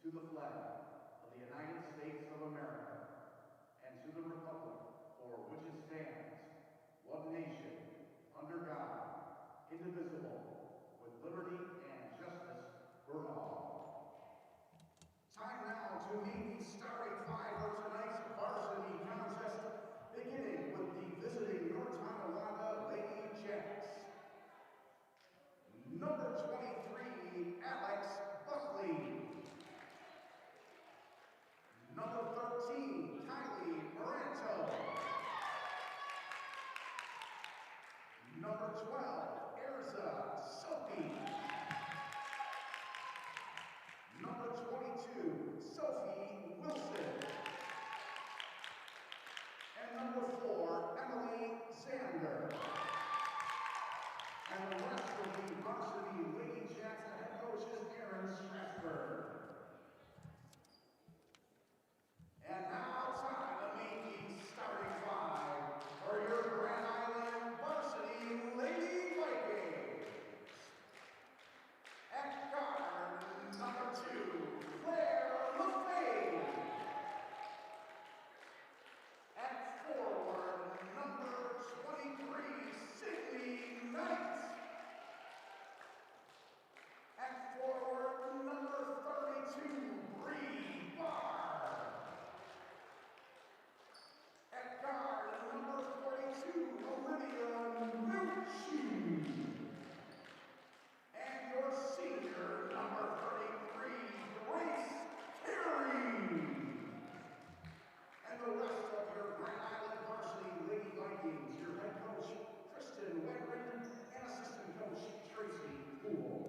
to the flag of the United States of America and to the republic for which it stands, one nation, under God, indivisible, with liberty and justice for all. Time now to meet the starting five for tonight's varsity contest, beginning with the visiting North Tonawanda Lady Jacks. Number 23, Alex Buckley. Number 13, Kylie Moranto. Number 12, Erza Sophie. Number 22, Sophie Wilson. And number 4, Emily Zander. And the rest of the varsity Lady Jacks, the head coach is Aaron Strasburg. And now time to meet the starting five for your Grand Island varsity Lady Vikings. At guard, number 2, Claire LaFave. At forward, number 23, Sydney Knight. At forward, number 32, Bree Barr. At guard, number 42, Olivia Nucci. And your senior, number 33, Grace Carey. And the rest of your Grand Island varsity Lady Vikings, your head coach, Kristen Wegrin, and assistant coach, Tracy Poole.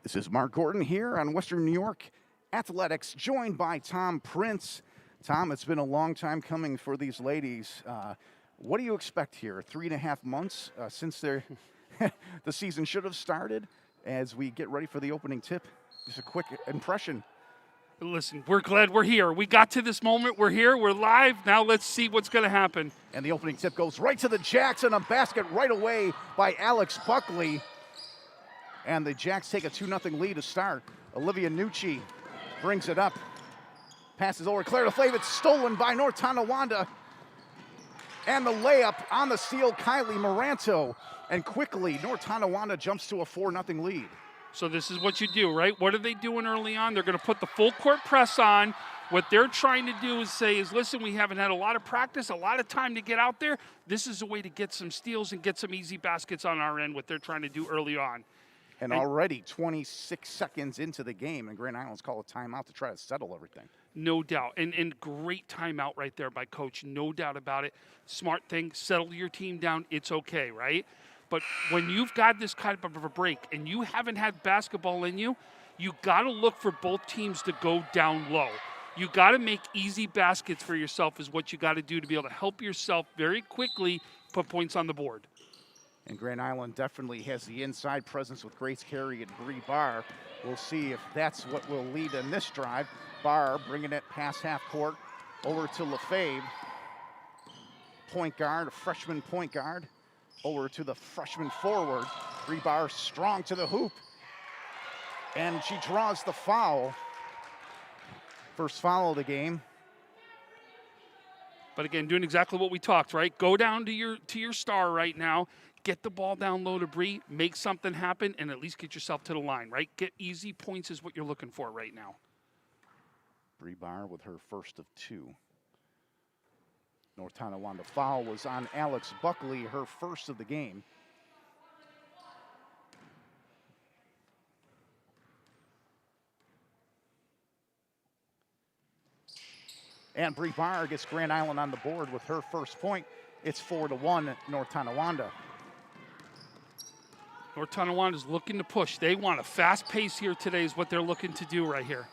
This is Mark Gordon here on Western New York Athletics, joined by Tom Prince. Tom, it's been a long time coming for these ladies. What do you expect here? 3.5 months since the season should have started as we get ready for the opening tip. Just a quick impression. Listen, we're glad we're here. We got to this moment. We're here. We're live. Now let's see what's going to happen. And the opening tip goes right to the Jacks, and a basket right away by Alex Buckley. And the Jacks take a 2-0 lead to start. Olivia Nucci brings it up. Passes over Claire LaFave. It's stolen by North Tonawanda. And the layup on the steal, Kylie Moranto. And quickly, North Tonawanda jumps to a 4-0 lead. So this is what you do, right? What are they doing early on? They're going to put the full court press on. What they're trying to do is say, listen, we haven't had a lot of practice, a lot of time to get out there. This is a way to get some steals and get some easy baskets on our end, what they're trying to do early on. And already 26 seconds into the game, and Grand Island's call a timeout to try to settle everything. No doubt. And great timeout right there by Coach. No doubt about it. Smart thing. Settle your team down. It's okay, right? But when you've got this kind of a break and you haven't had basketball in you, you got to look for both teams to go down low. You got to make easy baskets for yourself is what you got to do to be able to help yourself very quickly put points on the board. And Grand Island definitely has the inside presence with Grace Carey and Bree Barr. We'll see if that's what will lead in this drive. Barr bringing it past half court over to LaFave. Point guard, a freshman point guard, over to the freshman forward. Bree Barr strong to the hoop. And she draws the foul. First foul of the game. But again, doing exactly what we talked, right? Go down to your star right now. Get the ball down low to Bree, make something happen, and at least get yourself to the line, right? Get easy points is what you're looking for right now. Bree Barr with her first of 2. North Tonawanda foul was on Alex Buckley, her first of the game. And Bree Barr gets Grand Island on the board with her first point. It's 4-1 North Tonawanda. North Tonawanda is looking to push. They want a fast pace here today is what they're looking to do right here.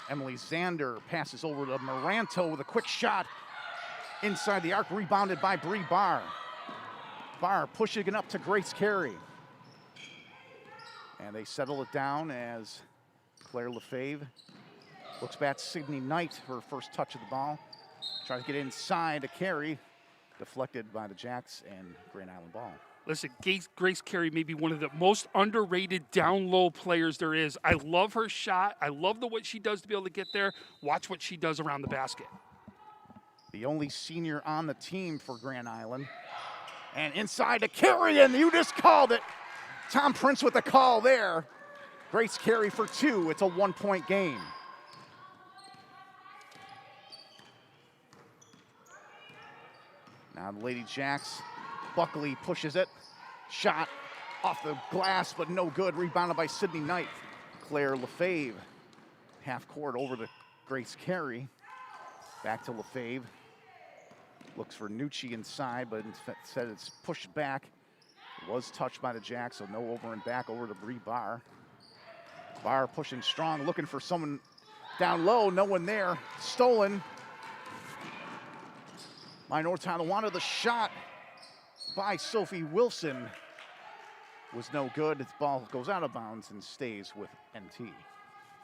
Emily Zander passes over to Moranto with a quick shot inside the arc, rebounded by Bree Barr. Barr pushing it up to Grace Carey. And they settle it down as Claire Lefebvre looks back. Sydney Knight, her first touch of the ball. Tries to get inside to Carey. Deflected by the Jacks and Grand Island ball. Listen, Grace Carey may be one of the most underrated down-low players there is. I love her shot. I love what she does to be able to get there. Watch what she does around the basket. The only senior on the team for Grand Island. And inside to Carey, and you just called it. Tom Prince with the call there. Grace Carey for 2. It's a 1-point game. Now the Lady Jacks, Buckley pushes it. Shot off the glass, but no good. Rebounded by Sydney Knight. Claire Lefebvre, half court over to Grace Carey. Back to Lefebvre. Looks for Nucci inside, but instead it's pushed back. It was touched by the Jacks, so no over and back over to Bree Barr. Barr pushing strong, looking for someone down low. No one there. Stolen by North Tonawanda. The shot by Sophie Wilson was no good. The ball goes out of bounds and stays with NT.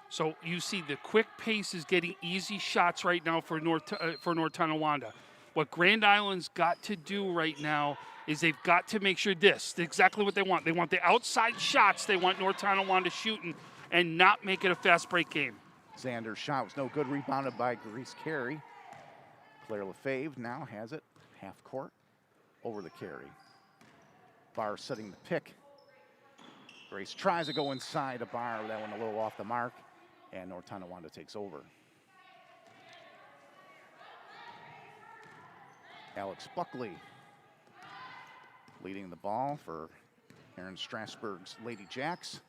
So you see the quick pace is getting easy shots right now for North Tonawanda. What Grand Island's got to do right now is they've got to make sure this, exactly what they want. They want the outside shots. They want North Tonawanda shooting and not make it a fast break game. Xander's shot was no good, rebounded by Grace Carey. Claire Lefebvre now has it, half court, over the Carey. Barr setting the pick. Grace tries to go inside a Barr, that one a little off the mark, and North Tonawanda takes over. Alex Buckley leading the ball for Aaron Strasburg's Lady Jacks.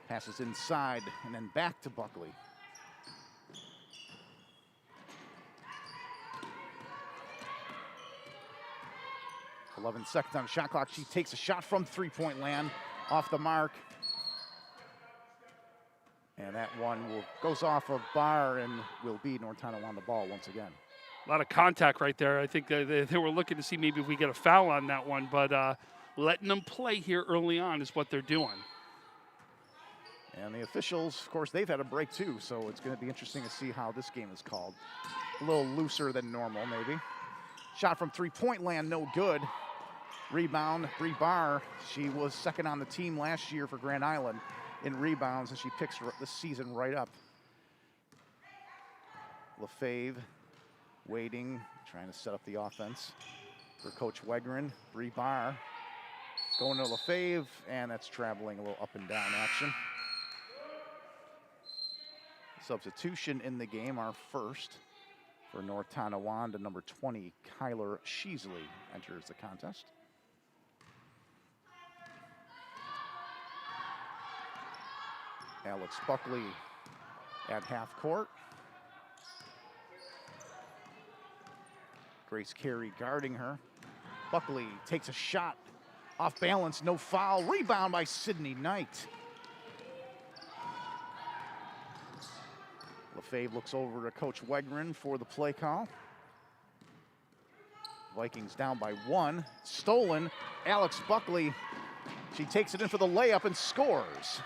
Passes inside and then back to Buckley. .11 seconds on the shot clock. She takes a shot from three-point land, off the mark. And that one goes off of Barr and will be North Tonawanda ball once again. A lot of contact right there. I think they were looking to see maybe if we get a foul on that one, but letting them play here early on is what they're doing. And the officials, of course, they've had a break too, so it's going to be interesting to see how this game is called. A little looser than normal, maybe. Shot from three-point land, no good. Rebound, Bree Barr. She was second on the team last year for Grand Island in rebounds, and she picks the season right up. Lefebvre waiting, trying to set up the offense for Coach Wegrin. Bree Barr going to Lefebvre, and that's traveling a little up and down action. Substitution in the game, our first for North Tonawanda. Number 20, Kyler Sheasley enters the contest. Alex Buckley at half court. Grace Carey guarding her. Buckley takes a shot off balance, no foul. Rebound by Sydney Knight. Lefebvre looks over to Coach Wegrin for the play call. Vikings down by 1. Stolen. Alex Buckley. She takes it in for the layup and scores.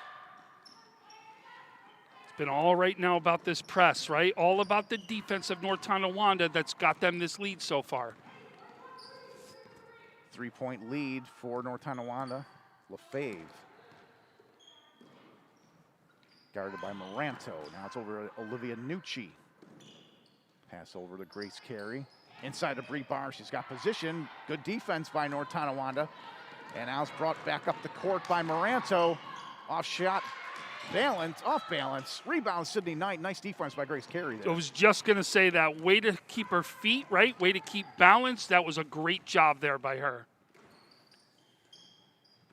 It's been all right now about this press, right? All about the defense of North Tonawanda that's got them this lead so far. 3-point lead for North Tonawanda. Lefebvre. Guarded by Moranto. Now it's over to Olivia Nucci. Pass over to Grace Carey. Inside to Bree Barr. She's got position. Good defense by North Tonawanda. And now it's brought back up the court by Moranto. Off shot. Balance. Off balance. Rebound Sydney Knight. Nice defense by Grace Carey there. I was just going to say that. Way to keep her feet right. Way to keep balance. That was a great job there by her.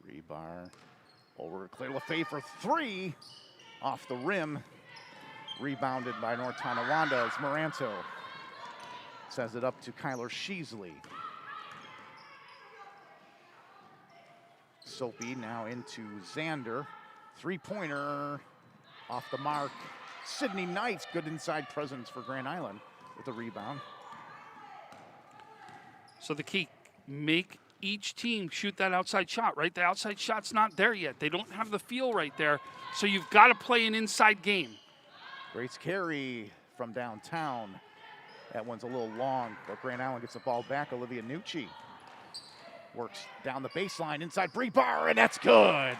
Bree Barr over to Claire Lefebvre for 3. Off the rim, rebounded by North Tonawanda as Moranto sends it up to Kyler Sheasley. Soapy now into Xander. Three-pointer off the mark. Sydney Knight, good inside presence for Grand Island with the rebound. So the key, make each team shoot that outside shot, right? The outside shot's not there yet. They don't have the feel right there. So you've got to play an inside game. Grace Carey from downtown. That one's a little long, but Grand Island gets the ball back. Olivia Nucci works down the baseline inside Bree Barr, and that's good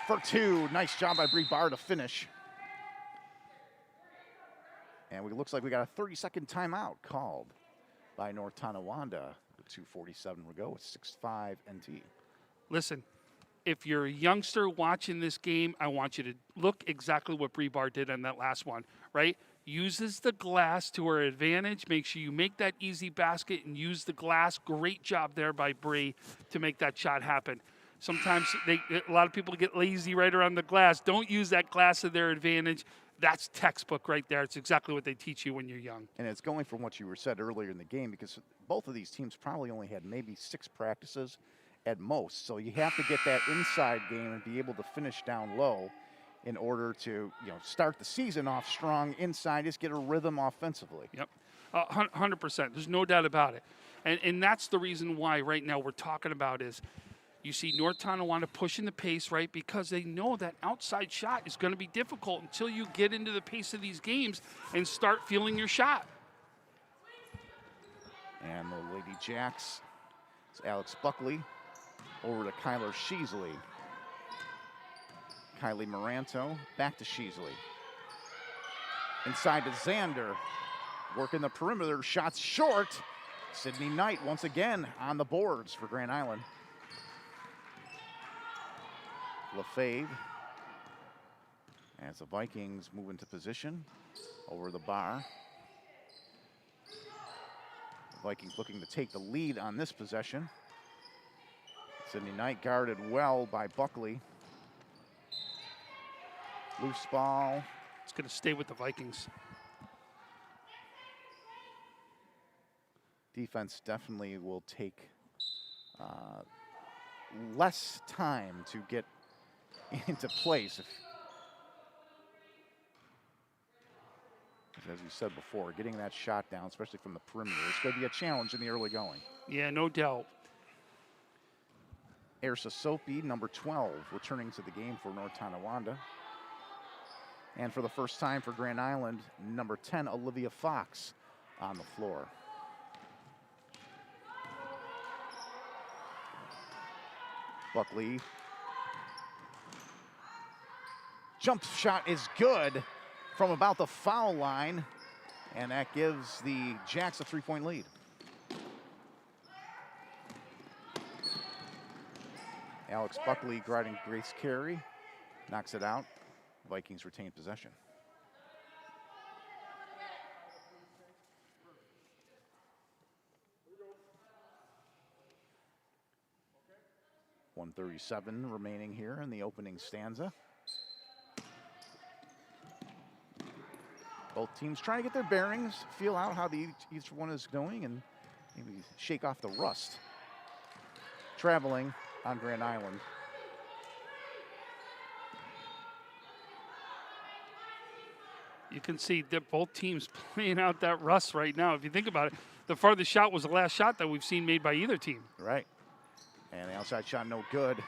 for two. Nice job by Bree Barr to finish. And it looks like we got a 30-second timeout called by North Tonawanda. 2:47 to go with 6-5 NT. Listen, if you're a youngster watching this game, I want you to look exactly what Bree Barr did on that last one, right? Uses the glass to her advantage. Make sure you make that easy basket and use the glass. Great job there by Bree to make that shot happen. Sometimes a lot of people get lazy right around the glass. Don't use that glass to their advantage. That's textbook right there. It's exactly what they teach you when you're young. And it's going from what you were said earlier in the game, because both of these teams probably only had maybe 6 practices at most. So you have to get that inside game and be able to finish down low in order to, start the season off strong inside, just get a rhythm offensively. Yep, 100%. There's no doubt about it. And that's the reason why right now we're talking about is you see North Tonawanda pushing the pace, right, because they know that outside shot is going to be difficult until you get into the pace of these games and start feeling your shot. And the Lady Jacks, it's Alex Buckley over to Kyler Sheasley. Kylie Moranto back to Sheasley. Inside to Xander, working the perimeter, shots short. Sydney Knight once again on the boards for Grand Island. LaFave, as the Vikings move into position over the bar. The Vikings looking to take the lead on this possession. Sydney Knight guarded well by Buckley. Loose ball. It's going to stay with the Vikings. Defense definitely will take less time to get into place. As we said before, getting that shot down, especially from the perimeter, it's going to be a challenge in the early going. Yeah, no doubt. Ersa Soapy, number 12, returning to the game for North Tonawanda. And for the first time for Grand Island, number 10, Olivia Fox, on the floor. Buckley. Jump shot is good from about the foul line, and that gives the Jacks a 3-point lead. Alex Buckley guarding Grace Carey, knocks it out. Vikings retain possession. .137 remaining here in the opening stanza. Both teams trying to get their bearings, feel out how each one is going, and maybe shake off the rust. Traveling on Grand Island. You can see that both teams playing out that rust right now. If you think about it, the farthest shot was the last shot that we've seen made by either team. Right. And the outside shot no good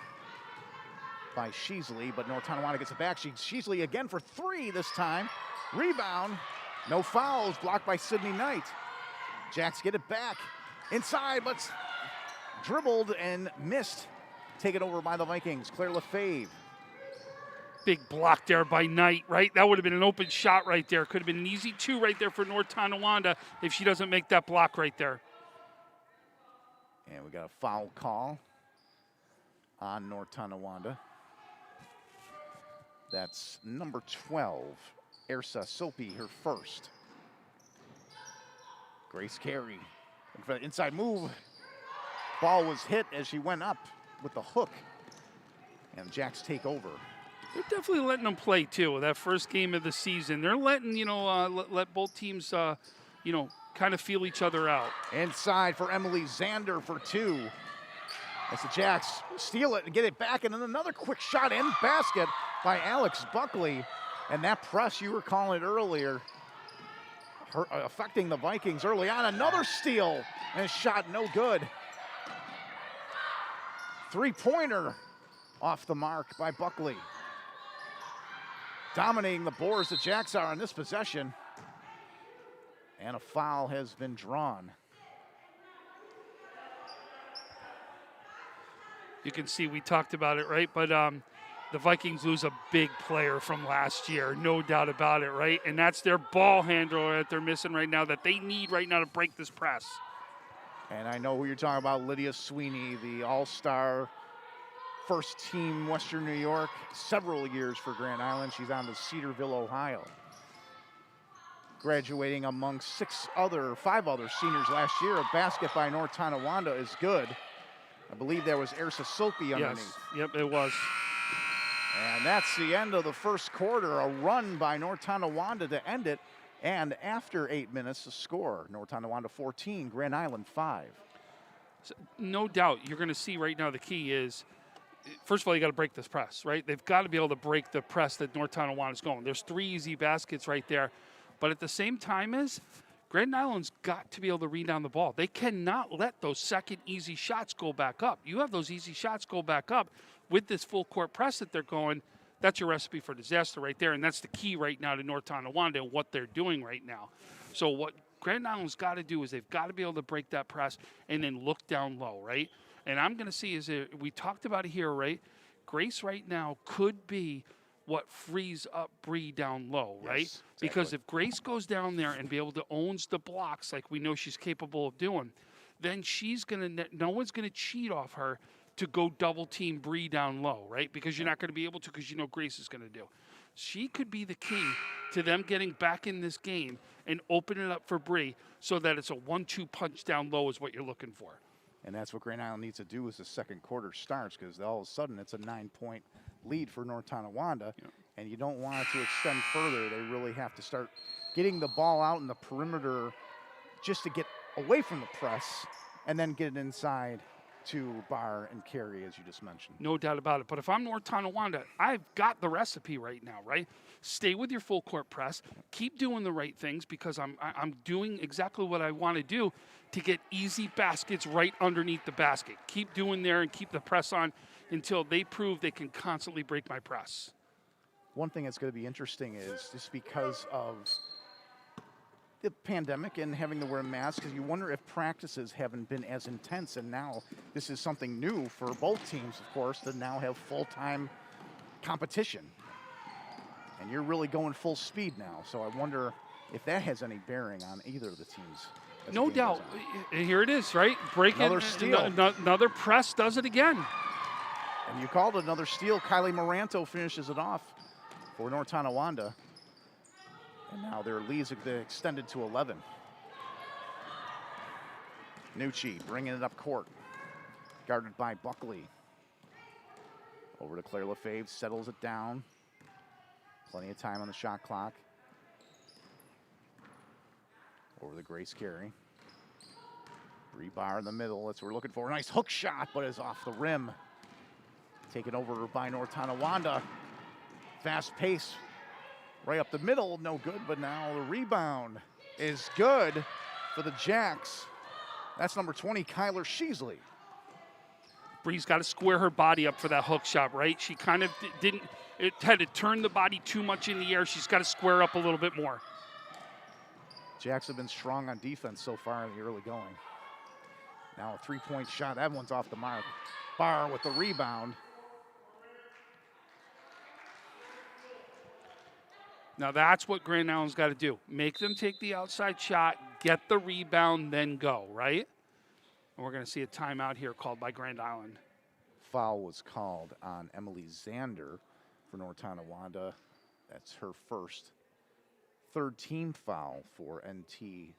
by Sheasley, but North Tonawanda gets it back. Sheasley again for 3 this time. Rebound, no fouls, blocked by Sydney Knight. Jacks get it back. Inside, but dribbled and missed. Taken over by the Vikings. Claire LaFave. Big block there by Knight, right? That would have been an open shot right there. Could have been an easy 2 right there for North Tonawanda if she doesn't make that block right there. And we got a foul call on North Tonawanda. That's number 12, Ersa Soapy, her first. Grace Carey, for the inside move. Ball was hit as she went up with the hook. And Jacks take over. They're definitely letting them play, too, that first game of the season. They're letting, let both teams, kind of feel each other out. Inside for Emily Xander for 2. As the Jacks steal it and get it back, and then another quick shot in basket by Alex Buckley. And that press you were calling earlier, affecting the Vikings early on. Another steal and a shot no good. Three-pointer off the mark by Buckley. Dominating the boards, the Jacks are in this possession. And a foul has been drawn. You can see we talked about it, right? But the Vikings lose a big player from last year, no doubt about it, right? And that's their ball handler that they're missing right now, that they need right now to break this press. And I know who you're talking about, Lydia Sweeney, the all-star first team Western New York, several years for Grand Island. She's on to Cedarville, Ohio. Graduating among five other seniors last year. A basket by North Tonawanda is good. I believe there was Ersa Sopi underneath. Yes, yep, it was. And that's the end of the first quarter. A run by North Tonawanda to end it. And after 8 minutes, the score, North Tonawanda 14, Grand Island 5. So, no doubt, you're going to see right now the key is, first of all, you got to break this press, right? They've got to be able to break the press that North Tonawanda is going. There's 3 easy baskets right there. But at the same time Grand Island's got to be able to rebound the ball. They cannot let those second easy shots go back up. You have those easy shots go back up with this full court press that they're going. That's your recipe for disaster right there, and that's the key right now to North Tonawanda and what they're doing right now. So what Grand Island's got to do is they've got to be able to break that press and then look down low, right? And I'm going to see we talked about it here, right? Grace right now could be what frees up Bree down low, right? Yes, exactly. Because if Grace goes down there and be able to owns the blocks like we know she's capable of doing, then no one's gonna cheat off her to go double team Bree down low, right? Because you're not gonna be able to, because you know Grace is gonna do. She could be the key to them getting back in this game and open it up for Bree so that it's a 1-2 punch down low is what you're looking for. And that's what Grand Island needs to do as the second quarter starts, because all of a sudden it's a 9-point lead for North Tonawanda, and you don't want it to extend further. They really have to start getting the ball out in the perimeter just to get away from the press and then get it inside to Barr and Carey, as you just mentioned. No doubt about it. But if I'm North Tonawanda, I've got the recipe right now, right? Stay with your full court press. Keep doing the right things because I'm doing exactly what I want to do to get easy baskets right underneath the basket. Keep doing there and keep the press on until they prove they can constantly break my press. One thing that's going to be interesting is just because of the pandemic and having to wear masks, because you wonder if practices haven't been as intense, and now this is something new for both teams, of course, to now have full-time competition. And you're really going full speed now, so I wonder if that has any bearing on either of the teams. No doubt. And here it is, right? Another steal. Another press does it again. And you called it another steal. Kylie Moranto finishes it off for North Tonawanda. And now their leads have been extended to 11. Nucci bringing it up court. Guarded by Buckley. Over to Claire Lefebvre, settles it down. Plenty of time on the shot clock. Over to Grace Carey. Rebar in the middle, that's what we're looking for. Nice hook shot, but is off the rim. Taken over by North Tonawanda. Fast pace right up the middle, no good, but now the rebound is good for the Jacks. That's number 20, Kyler Sheasley. Bree's got to square her body up for that hook shot, right? She kind of had to turn the body too much in the air. She's got to square up a little bit more. Jacks have been strong on defense so far in the early going. Now a three-point shot, that one's off the mark. Barr with the rebound. Now that's what Grand Island's got to do. Make them take the outside shot, get the rebound, then go, right? And we're going to see a timeout here called by Grand Island. Foul was called on Emily Zander for North Tonawanda. That's her third team foul for NT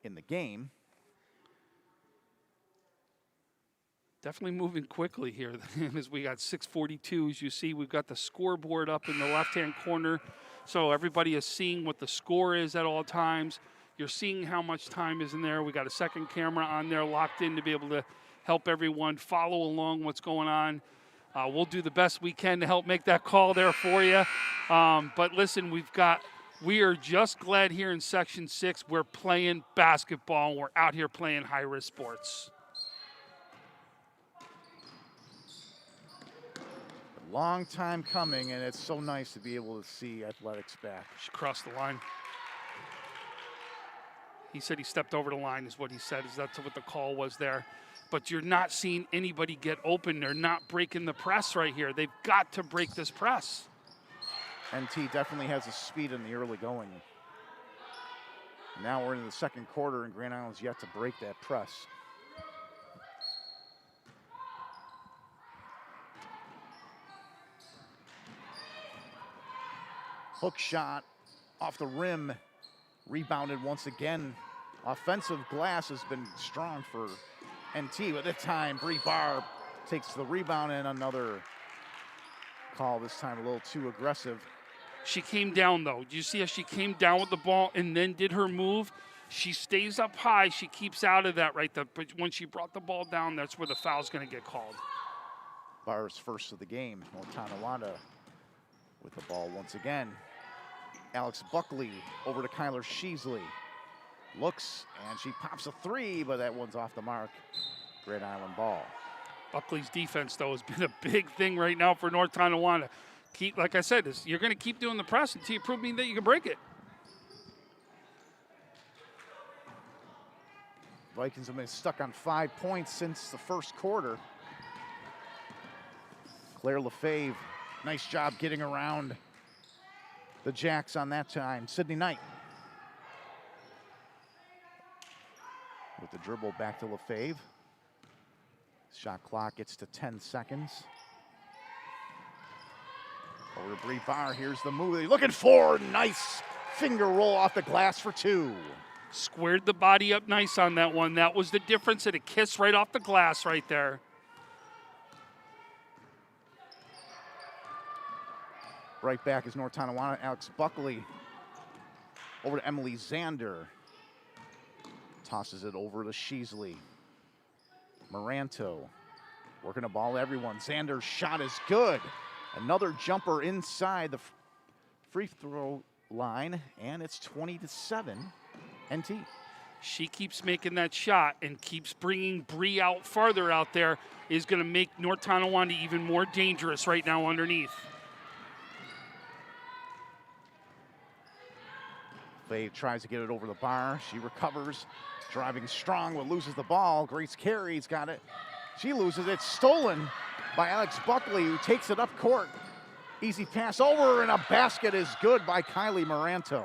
in the game. Definitely moving quickly here as we got 6:42. As you see, we've got the scoreboard up in the left-hand corner. So everybody is seeing what the score is at all times. You're seeing how much time is in there. We got a second camera on there locked in to be able to help everyone follow along what's going on. We'll do the best we can to help make that call there for you. But listen, we are just glad here in Section 6 we're playing basketball and we're out here playing high-risk sports. Long time coming, and it's so nice to be able to see athletics back. She crossed the line. He said he stepped over the line is what he said. That's what the call was there. But you're not seeing anybody get open. They're not breaking the press right here. They've got to break this press. NT definitely has the speed in the early going. Now we're in the second quarter, and Grand Island's yet to break that press. Hook shot off the rim, rebounded once again. Offensive glass has been strong for NT, but this time Bree Barr takes the rebound and another call, this time a little too aggressive. She came down, though. Do you see how she came down with the ball and then did her move? She stays up high. She keeps out of that right there. But when she brought the ball down, that's where the foul's going to get called. Barr's first of the game. Tonawanda with the ball once again. Alex Buckley over to Kyler Sheasley. Looks, and she pops a three, but that one's off the mark. Grand Island ball. Buckley's defense, though, has been a big thing right now for North Tonawanda. Like I said, you're going to keep doing the press until you prove me that you can break it. Vikings have been stuck on 5 points since the first quarter. Claire Lefebvre, nice job getting around the Jacks on that time. Sydney Knight with the dribble back to Lefebvre. Shot clock gets to 10 seconds. Over to Bree Barr, here's the move. They're looking for, nice finger roll off the glass for two. Squared the body up nice on that one. That was the difference, and a kiss right off the glass right there. Right back is North Tonawanda. Alex Buckley over to Emily Zander. Tosses it over to Sheasley. Moranto working the ball to everyone. Zander's shot is good. Another jumper inside the free throw line, and it's 20-7 NT. She keeps making that shot and keeps bringing Bree out farther out there, is going to make North Tonawanda even more dangerous right now underneath. Faye tries to get it over the bar. She recovers, driving strong, but loses the ball. Grace Carey's got it. She loses it. Stolen by Alex Buckley, who takes it up court. Easy pass over, and a basket is good by Kylie Moranto.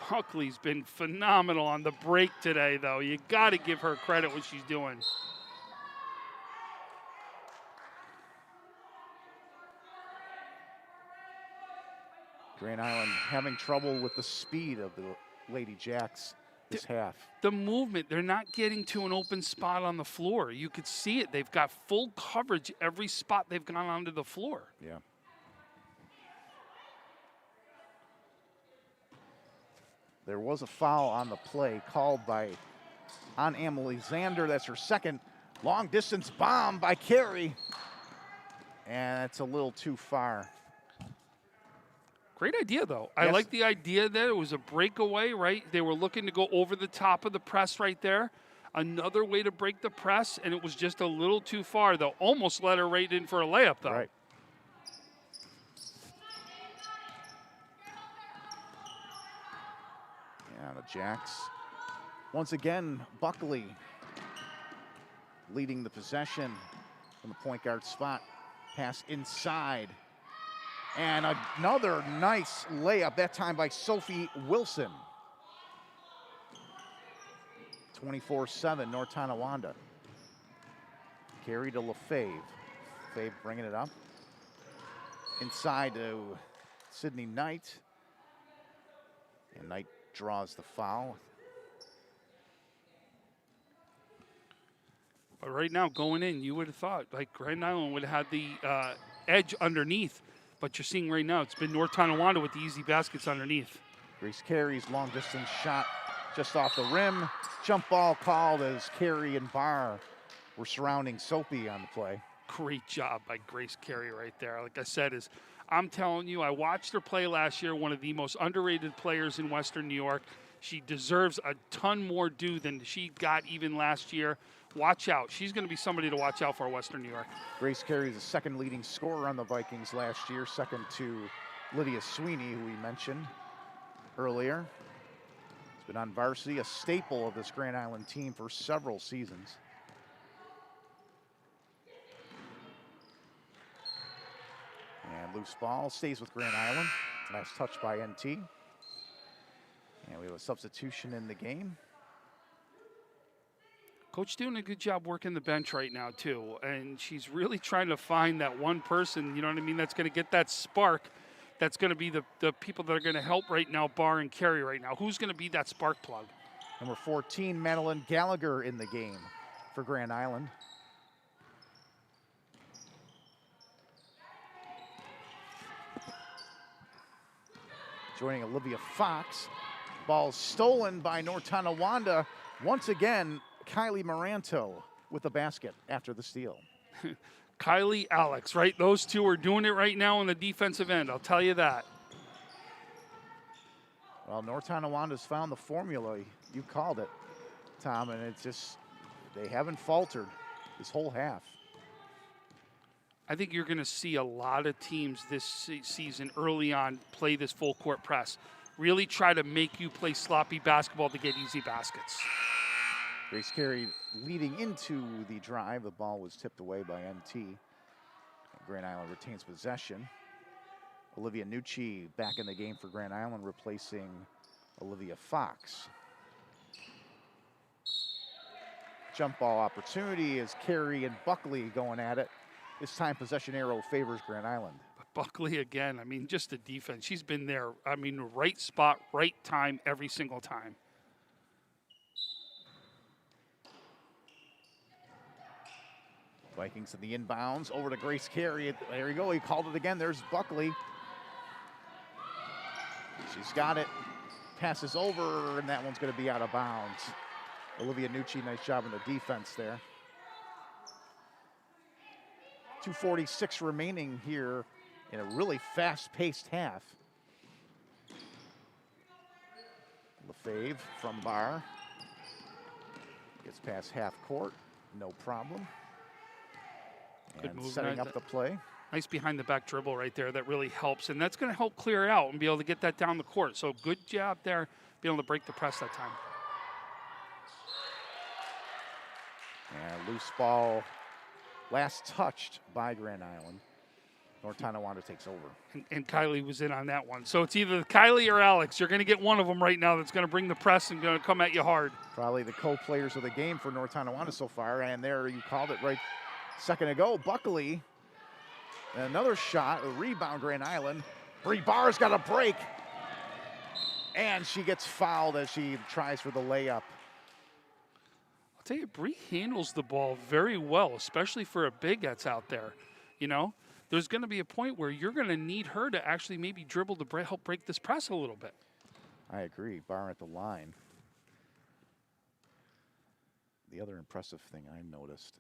Buckley's been phenomenal on the break today, though. You got to give her credit what she's doing. Grand Island having trouble with the speed of the Lady Jacks this half. The movement, they're not getting to an open spot on the floor. You could see it. They've got full coverage every spot they've gone onto the floor. Yeah. There was a foul on the play called on Emily Zander. That's her second. Long distance bomb by Carey. And it's a little too far. Great idea, though. Yes. I like the idea that it was a breakaway, right? They were looking to go over the top of the press right there. Another way to break the press, and it was just a little too far, though. Almost let her right in for a layup, though. Right. Yeah, the Jacks. Once again, Buckley leading the possession from the point guard spot. Pass inside. And another nice layup, that time by Sophie Wilson. 24-7, North Tonawanda. Carry to Lefebvre. Lefebvre bringing it up. Inside to Sydney Knight. And Knight draws the foul. But right now, going in, you would have thought, like, Grand Island would have had the edge underneath. But you're seeing right now, it's been North Tonawanda with the easy baskets underneath. Grace Carey's long distance shot just off the rim. Jump ball called as Carey and Barr were surrounding Soapy on the play. Great job by Grace Carey right there. Like I said, I'm telling you, I watched her play last year, one of the most underrated players in Western New York. She deserves a ton more due than she got even last year. Watch out. She's going to be somebody to watch out for Western New York. Grace Carey is the second leading scorer on the Vikings last year, second to Lydia Sweeney, who we mentioned earlier. She's been on varsity, a staple of this Grand Island team for several seasons. And loose ball stays with Grand Island. Nice touch by NT. And we have a substitution in the game. Coach doing a good job working the bench right now, too. And she's really trying to find that one person, you know what I mean, that's going to get that spark. That's going to be the people that are going to help right now, Barr and Carey right now. Who's going to be that spark plug? Number 14, Madeleine Gallagher in the game for Grand Island. Joining Olivia Fox. Ball stolen by North Tonawanda. Once again, Kylie Moranto with the basket after the steal. Kylie, Alex, right? Those two are doing it right now on the defensive end. I'll tell you that. Well, North Tonawanda's found the formula. You called it, Tom, and it's just, they haven't faltered this whole half. I think you're going to see a lot of teams this season early on play this full court press. Really try to make you play sloppy basketball to get easy baskets. Grace Carey leading into the drive. The ball was tipped away by NT. Grand Island retains possession. Olivia Nucci back in the game for Grand Island, replacing Olivia Fox. Jump ball opportunity as Carey and Buckley going at it. This time possession arrow favors Grand Island. Buckley again, I mean, just the defense. She's been there, I mean, right spot, right time, every single time. Vikings in the inbounds, over to Grace Carey. There you go, he called it again. There's Buckley. She's got it, passes over, and that one's gonna be out of bounds. Olivia Nucci, nice job on the defense there. 2:46 remaining here in a really fast-paced half. Lefebvre from Barr. Gets past half court, no problem. Good And move, setting up the play. Nice behind the back dribble right there. That really helps, and that's going to help clear it out and be able to get that down the court. So good job there, being able to break the press that time. And loose ball, last touched by Grand Island. North Tonawanda takes over. And Kylie was in on that one. So it's either Kylie or Alex. You're going to get one of them right now that's going to bring the press and going to come at you hard. Probably the co-players of the game for North Tonawanda so far. And there, you called it right a second ago. Buckley, another shot, a rebound, Grand Island. Bree Barr's got a break. And she gets fouled as she tries for the layup. I'll tell you, Bree handles the ball very well, especially for a big that's out there. You know, there's going to be a point where you're going to need her to actually maybe dribble to help break this press a little bit. I agree. Barr at the line. The other impressive thing I noticed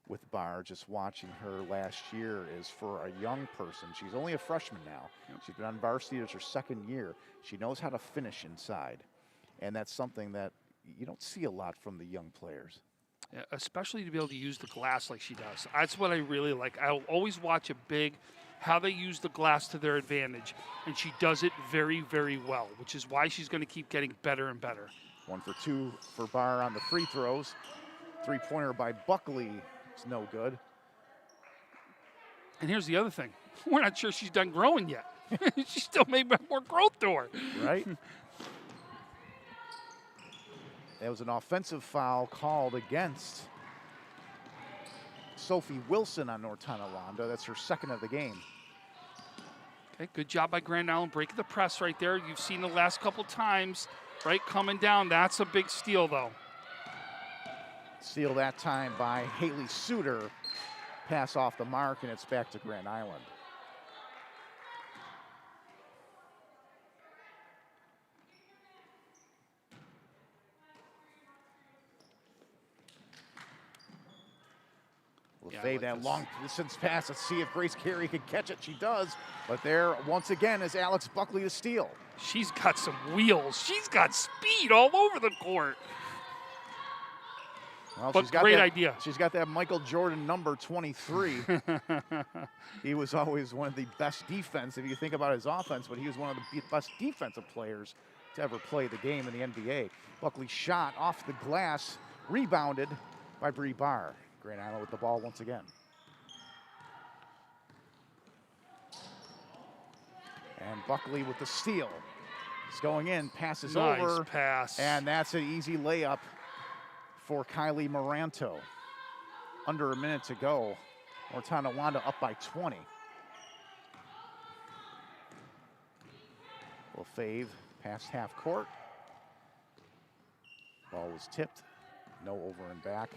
with Barr, just watching her last year, is for a young person. She's only a freshman now. Yep. She's been on varsity. It's her second year. She knows how to finish inside. And that's something that you don't see a lot from the young players. Yeah, especially to be able to use the glass like she does. That's what I really like. I'll always watch a big, how they use the glass to their advantage. And she does it very, very well, which is why she's going to keep getting better and better. 1 for 2 for Barr on the free throws. Three-pointer by Buckley. It's no good. And here's the other thing. We're not sure she's done growing yet. She still may have more growth to her. Right? That was an offensive foul called against Sophie Wilson on North Tonawanda. That's her second of the game. Okay, good job by Grand Island breaking the press right there. You've seen the last couple times, right, coming down. That's a big steal, though. Steal that time by Haley Suter. Pass off the mark, and it's back to Grand Island. LaFay, that long distance pass. Let's see if Grace Carey can catch it. She does. But there, once again, is Alex Buckley to steal. She's got some wheels. She's got speed all over the court. Well, but great idea. She's got that Michael Jordan number 23. He was always one of the best defense, if you think about his offense, but he was one of the best defensive players to ever play the game in the NBA. Buckley shot off the glass, rebounded by Bree Barr. Grand Island with the ball once again. And Buckley with the steal. He's going in, passes over. Nice pass. And that's an easy layup for Kylie Moranto. Under a minute to go. Tonawanda up by 20. LaFave past half court. Ball was tipped. No over and back.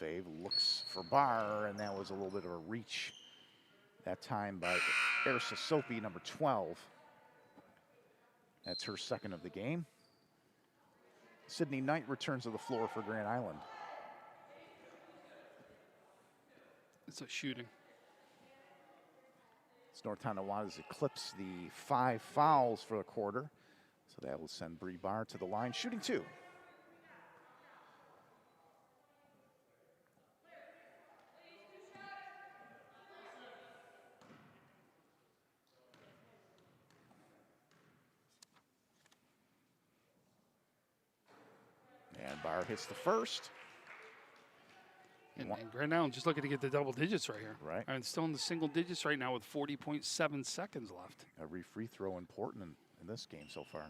LaFave looks for Barr, and that was a little bit of a reach that time by Ersa Soapy, number 12. That's her second of the game. Sydney Knight returns to the floor for Grand Island. It's a shooting. It's Tonawanda's eclipsed the 5 fouls for the quarter. So that will send Bree Barr to the line, shooting 2. And Barr hits the first. And Grand Island just looking to get the double digits right here. Right. And still in the single digits right now with 40.7 seconds left. Every free throw important in this game so far.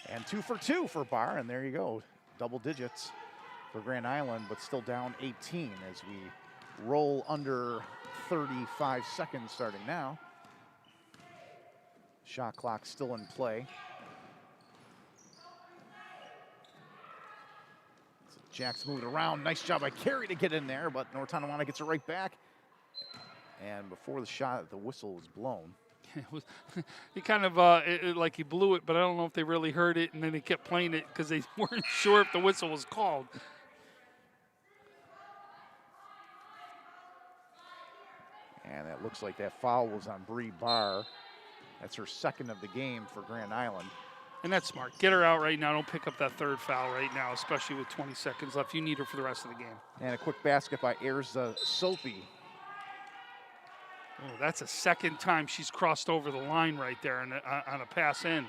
And 2 for 2 for Barr, and there you go. Double digits for Grand Island, but still down 18 as we roll under 35 seconds starting now. Shot clock still in play. Jack's moving around. Nice job by Carey to get in there, but Tonawanda gets it right back. And before the shot, the whistle was blown. He kind of like he blew it, but I don't know if they really heard it, and then they kept playing it because they weren't sure if the whistle was called. And it looks like that foul was on Bree Barr. That's her second of the game for Grand Island. And that's smart. Get her out right now. Don't pick up that third foul right now, especially with 20 seconds left. You need her for the rest of the game. And a quick basket by Ersa Soapy. Oh, that's a second time she's crossed over the line right there on a pass in.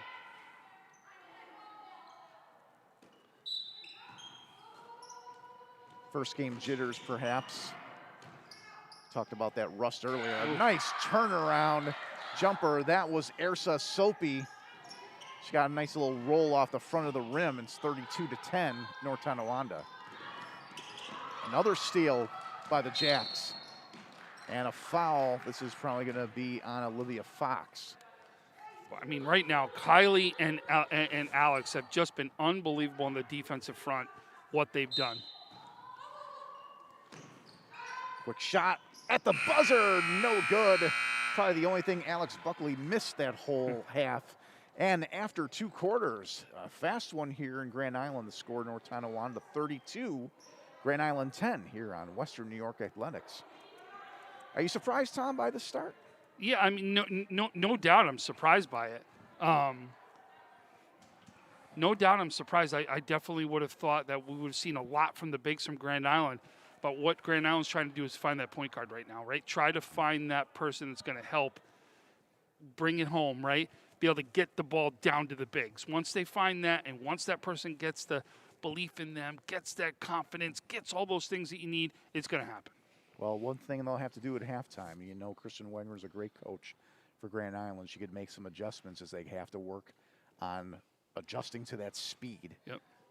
First game jitters, perhaps. Talked about that rust earlier. A nice turnaround jumper. That was Ersa Soapy. She got a nice little roll off the front of the rim. It's 32-10, Tonawanda. Another steal by the Jacks. And a foul. This is probably going to be on Olivia Fox. I mean, right now, Kylie and Alex have just been unbelievable on the defensive front, what they've done. Quick shot at the buzzer. No good. Probably the only thing Alex Buckley missed that whole half. And after 2 quarters, a fast one here in Grand Island. The score, Tonawanda 32, Grand Island 10 here on Western New York Athletics. Are you surprised, Tom, by the start? Yeah, I mean, no doubt I'm surprised by it. No doubt I'm surprised. I definitely would have thought that we would have seen a lot from the bigs from Grand Island. But what Grand Island's trying to do is find that point guard right now, right? Try to find that person that's going to help bring it home, right? Be able to get the ball down to the bigs. Once they find that, and once that person gets the belief in them, gets that confidence, gets all those things that you need, it's going to happen. Well, one thing they'll have to do at halftime, you know, Kristen Wenger is a great coach for Grand Island. She could make some adjustments as they have to work on adjusting to that speed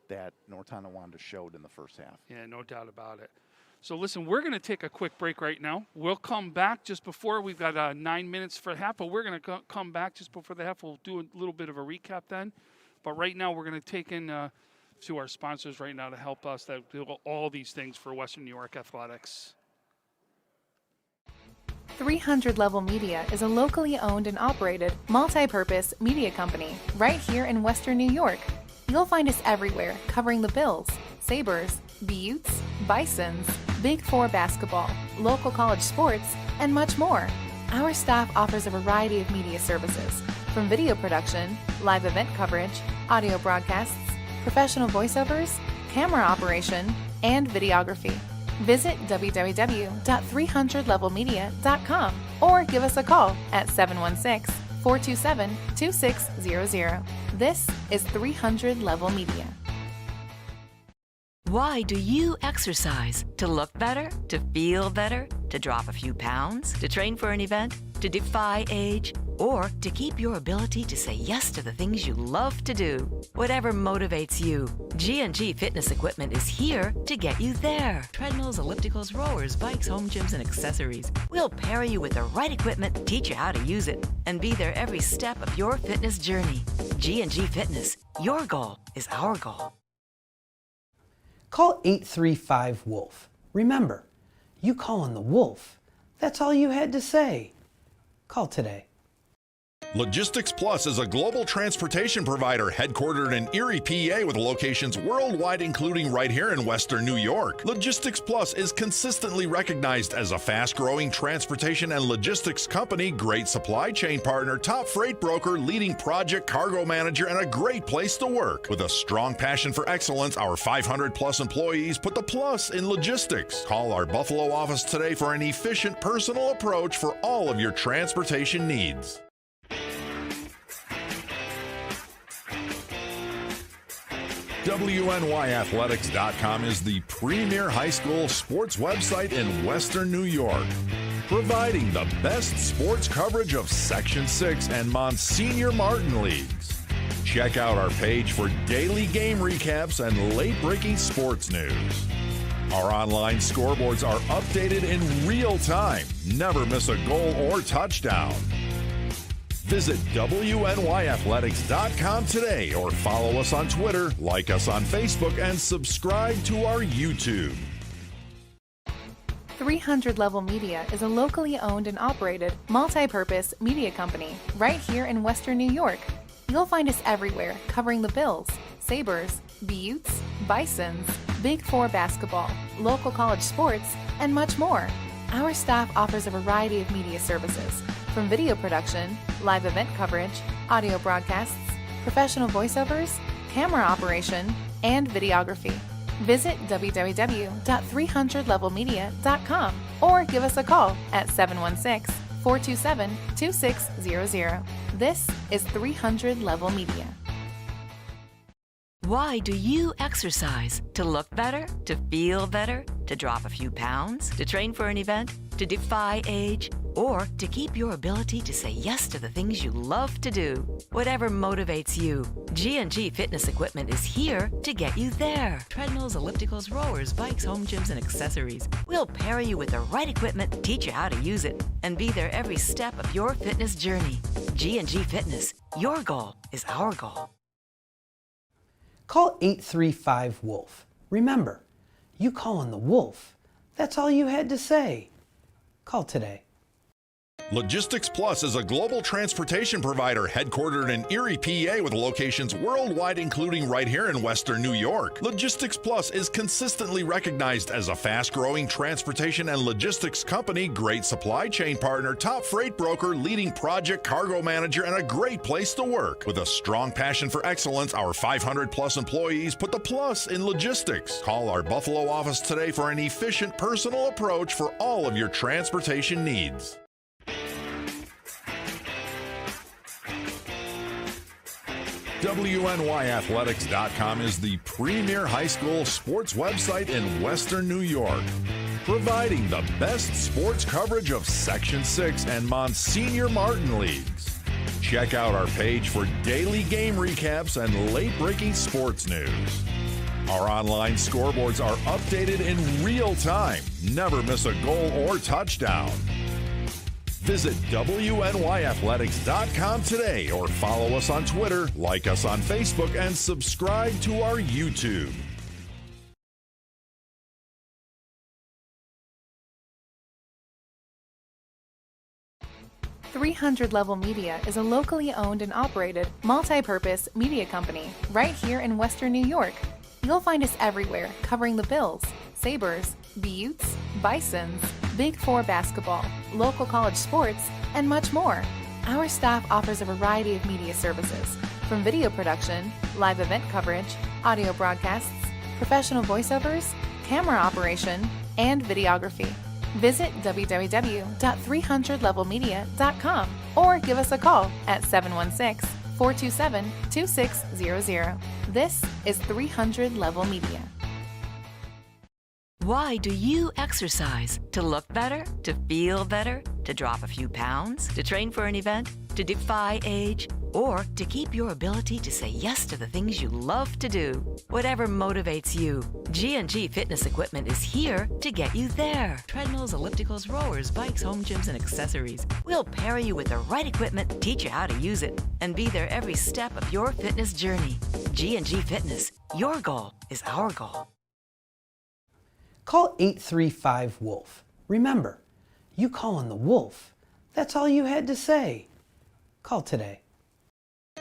that Tonawanda showed in the first half. Yeah, no doubt about it. So listen, we're going to take a quick break right now. We'll come back just before. We've got 9 minutes for half, but we're going to come back just before the half. We'll do a little bit of a recap then. But right now, we're going to take in to our sponsors right now to help us that do all these things for Western New York Athletics. 300 Level Media is a locally owned and operated multi-purpose media company right here in Western New York. You'll find us everywhere covering the Bills, Sabres, Buttes, Bisons, Big Four basketball, local college sports, and much more. Our staff offers a variety of media services, from video production, live event coverage, audio broadcasts, professional voiceovers, camera operation, and videography. Visit www.300levelmedia.com or give us a call at 716-427-2600. This is 300 Level Media. Why do you exercise? To look better? To feel better? To drop a few pounds? To train for an event? To defy age? Or to keep your ability to say yes to the things you love to do? Whatever motivates you, G&G Fitness Equipment is here to get you there. Treadmills, ellipticals, rowers, bikes, home gyms, and accessories. We'll pair you with the right equipment, teach you how to use it, and be there every step of your fitness journey. G&G Fitness. Your goal is our goal. Call 835-WOLF. Remember, you call on the Wolf. That's all you had to say. Call today. Logistics Plus is a global transportation provider headquartered in Erie, PA, with locations worldwide, including right here in Western New York. Logistics Plus is consistently recognized as a fast-growing transportation and logistics company, great supply chain partner, top freight broker, leading project cargo manager, and a great place to work. With a strong passion for excellence, our 500-plus employees put the plus in logistics. Call our Buffalo office today for an efficient, personal approach for all of your transportation needs. WNYathletics.com is the premier high school sports website in Western New York, providing the best sports coverage of Section 6 and Monsignor Martin leagues. Check out our page for daily game recaps and late-breaking sports news. Our online scoreboards are updated in real time. Never miss a goal or touchdown. Visit WNYathletics.com today or follow us on Twitter, like us on Facebook, and subscribe to our YouTube. 300 Level Media is a locally owned and operated multi-purpose media company right here in Western New York. You'll find us everywhere covering the Bills, Sabres, Buttes, Bisons, Big Four basketball, local college sports, and much more. Our staff offers a variety of media services, from video production, live event coverage, audio broadcasts, professional voiceovers, camera operation, and videography. Visit www.300levelmedia.com or give us a call at 716-427-2600. This is 300 Level Media. Why do you exercise? To look better? To feel better? To drop a few pounds? To train for an event? To defy age? Or to keep your ability to say yes to the things you love to do? Whatever motivates you, G&G Fitness Equipment is here to get you there. Treadmills, ellipticals, rowers, bikes, home gyms, and accessories. We'll pair you with the right equipment, teach you how to use it, and be there every step of your fitness journey. G&G Fitness. Your goal is our goal. Call 835-WOLF. Remember, you call on the Wolf. That's all you had to say. Call today. Logistics Plus is a global transportation provider headquartered in Erie, PA, with locations worldwide, including right here in Western New York. Logistics Plus is consistently recognized as a fast-growing transportation and logistics company, great supply chain partner, top freight broker, leading project cargo manager, and a great place to work. With a strong passion for excellence, our 500-plus employees put the plus in logistics. Call our Buffalo office today for an efficient, personal approach for all of your transportation needs. WNYathletics.com is the premier high school sports website in Western New York, providing the best sports coverage of Section 6 and Monsignor Martin leagues. Check out our page for daily game recaps and late-breaking sports news. Our online scoreboards are updated in real time. Never miss a goal or touchdown. Visit WNYathletics.com today or follow us on Twitter, like us on Facebook, and subscribe to our YouTube. .300 Level Media is a locally owned and operated multi-purpose media company right here in Western New York. You'll find us everywhere covering the Bills, Sabres, Buttes, Bisons, Big Four basketball, local college sports, and much more. Our staff offers a variety of media services, from video production, live event coverage, audio broadcasts, professional voiceovers, camera operation, and videography. Visit www.300levelmedia.com or give us a call at 716-427-2600. This is 300 Level Media. Why do you exercise? To look better? To feel better? To drop a few pounds? To train for an event? To defy age? Or to keep your ability to say yes to the things you love to do? Whatever motivates you, G&G Fitness Equipment is here to get you there. Treadmills, ellipticals, rowers, bikes, home gyms, and accessories. We'll pair you with the right equipment, teach you how to use it, and be there every step of your fitness journey. G&G Fitness. Your goal is our goal. Call 835-WOLF. Remember, you call on the Wolf. That's all you had to say. Call today.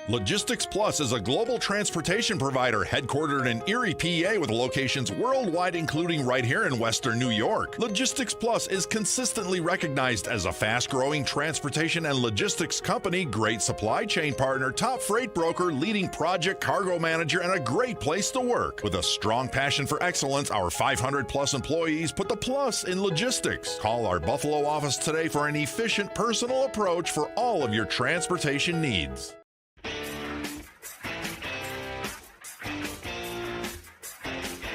Logistics Plus is a global transportation provider headquartered in Erie, PA with locations worldwide, including right here in Western New York. Logistics Plus is consistently recognized as a fast-growing transportation and logistics company, great supply chain partner, top freight broker, leading project cargo manager, and a great place to work. With a strong passion for excellence, our 500-plus employees put the plus in logistics. Call our Buffalo office today for an efficient, personal approach for all of your transportation needs.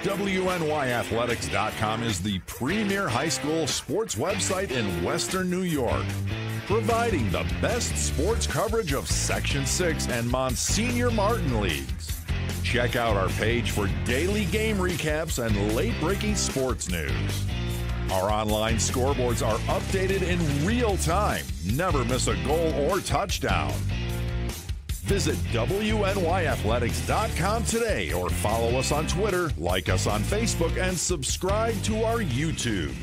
WNYathletics.com is the premier high school sports website in Western New York, providing the best sports coverage of Section 6 and Monsignor Martin leagues. Check out our page for daily game recaps and late-breaking sports news. Our online scoreboards are updated in real time. Never miss a goal or touchdown. Visit WNYathletics.com today or follow us on Twitter, like us on Facebook, and subscribe to our YouTube.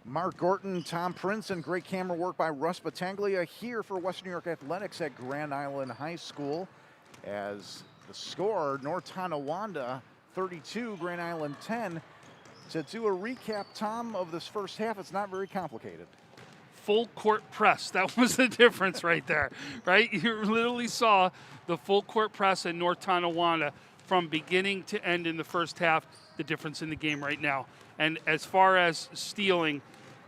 Mark Gorton, Tom Prince, and great camera work by Russ Battaglia here for Western New York Athletics at Grand Island High School. As the score, North Tonawanda 32, Grand Island 10. To do a recap, Tom, of this first half, it's not very complicated. Full court press. That was the difference right there, right? You literally saw the full court press in North Tonawanda from beginning to end in the first half, the difference in the game right now. And as far as stealing,